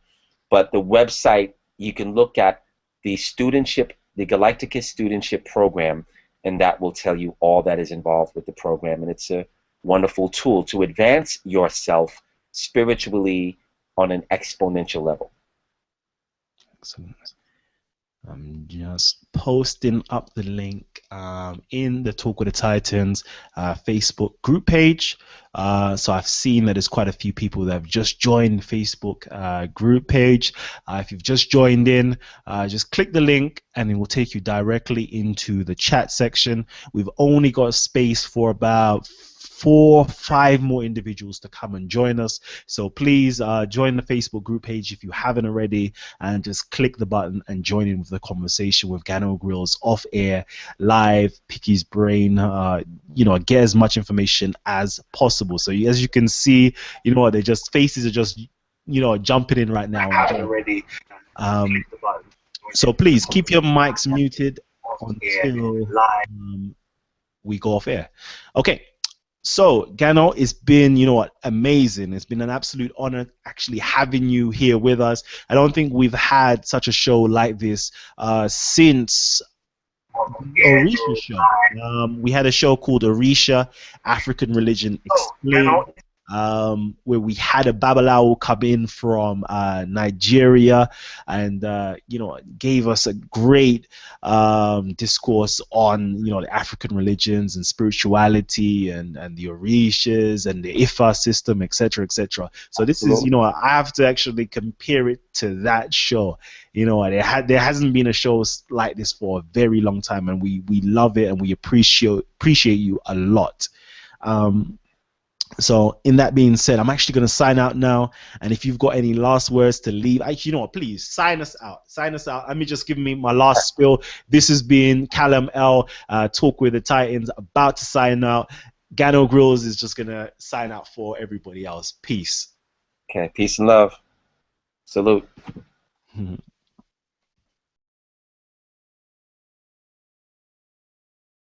But the website, you can look at the studentship, the Galacticus studentship program, and that will tell you all that is involved with the program. And it's a wonderful tool to advance yourself spiritually on an exponential level. Excellent. I'm just posting up the link in the Talk with the Titans Facebook group page. So I've seen that there's quite a few people that have just joined the Facebook group page. If you've just joined in, just click the link and it will take you directly into the chat section. We've only got space for about 4 or 5 more individuals to come and join us. So please join the Facebook group page if you haven't already, and just click the button and join in with the conversation with Gano Grills off air, live, pick his brain, get as much information as possible. So as you can see, they just faces are just jumping in right now. Already. So please keep your mics muted until we go off air. Okay. So, Gano, it's been, amazing. It's been an absolute honor actually having you here with us. I don't think we've had such a show like this since Orisha show. We had a show called Orisha, African Religion Explained, where we had a Babalawo come in from Nigeria and gave us a great discourse on the African religions and spirituality and the Orishas and the Ifa system, etc., etc. So this is I have to actually compare it to that show. There hasn't been a show like this for a very long time, and we love it and we appreciate you a lot. So in that being said, I'm actually going to sign out now. And if you've got any last words to leave, actually, please sign us out. Let me just give me my last spiel. This has been Callum L. Talk with the Titans, about to sign out. Gano Grills is just going to sign out for everybody else. Peace. Okay, peace and love. Salute.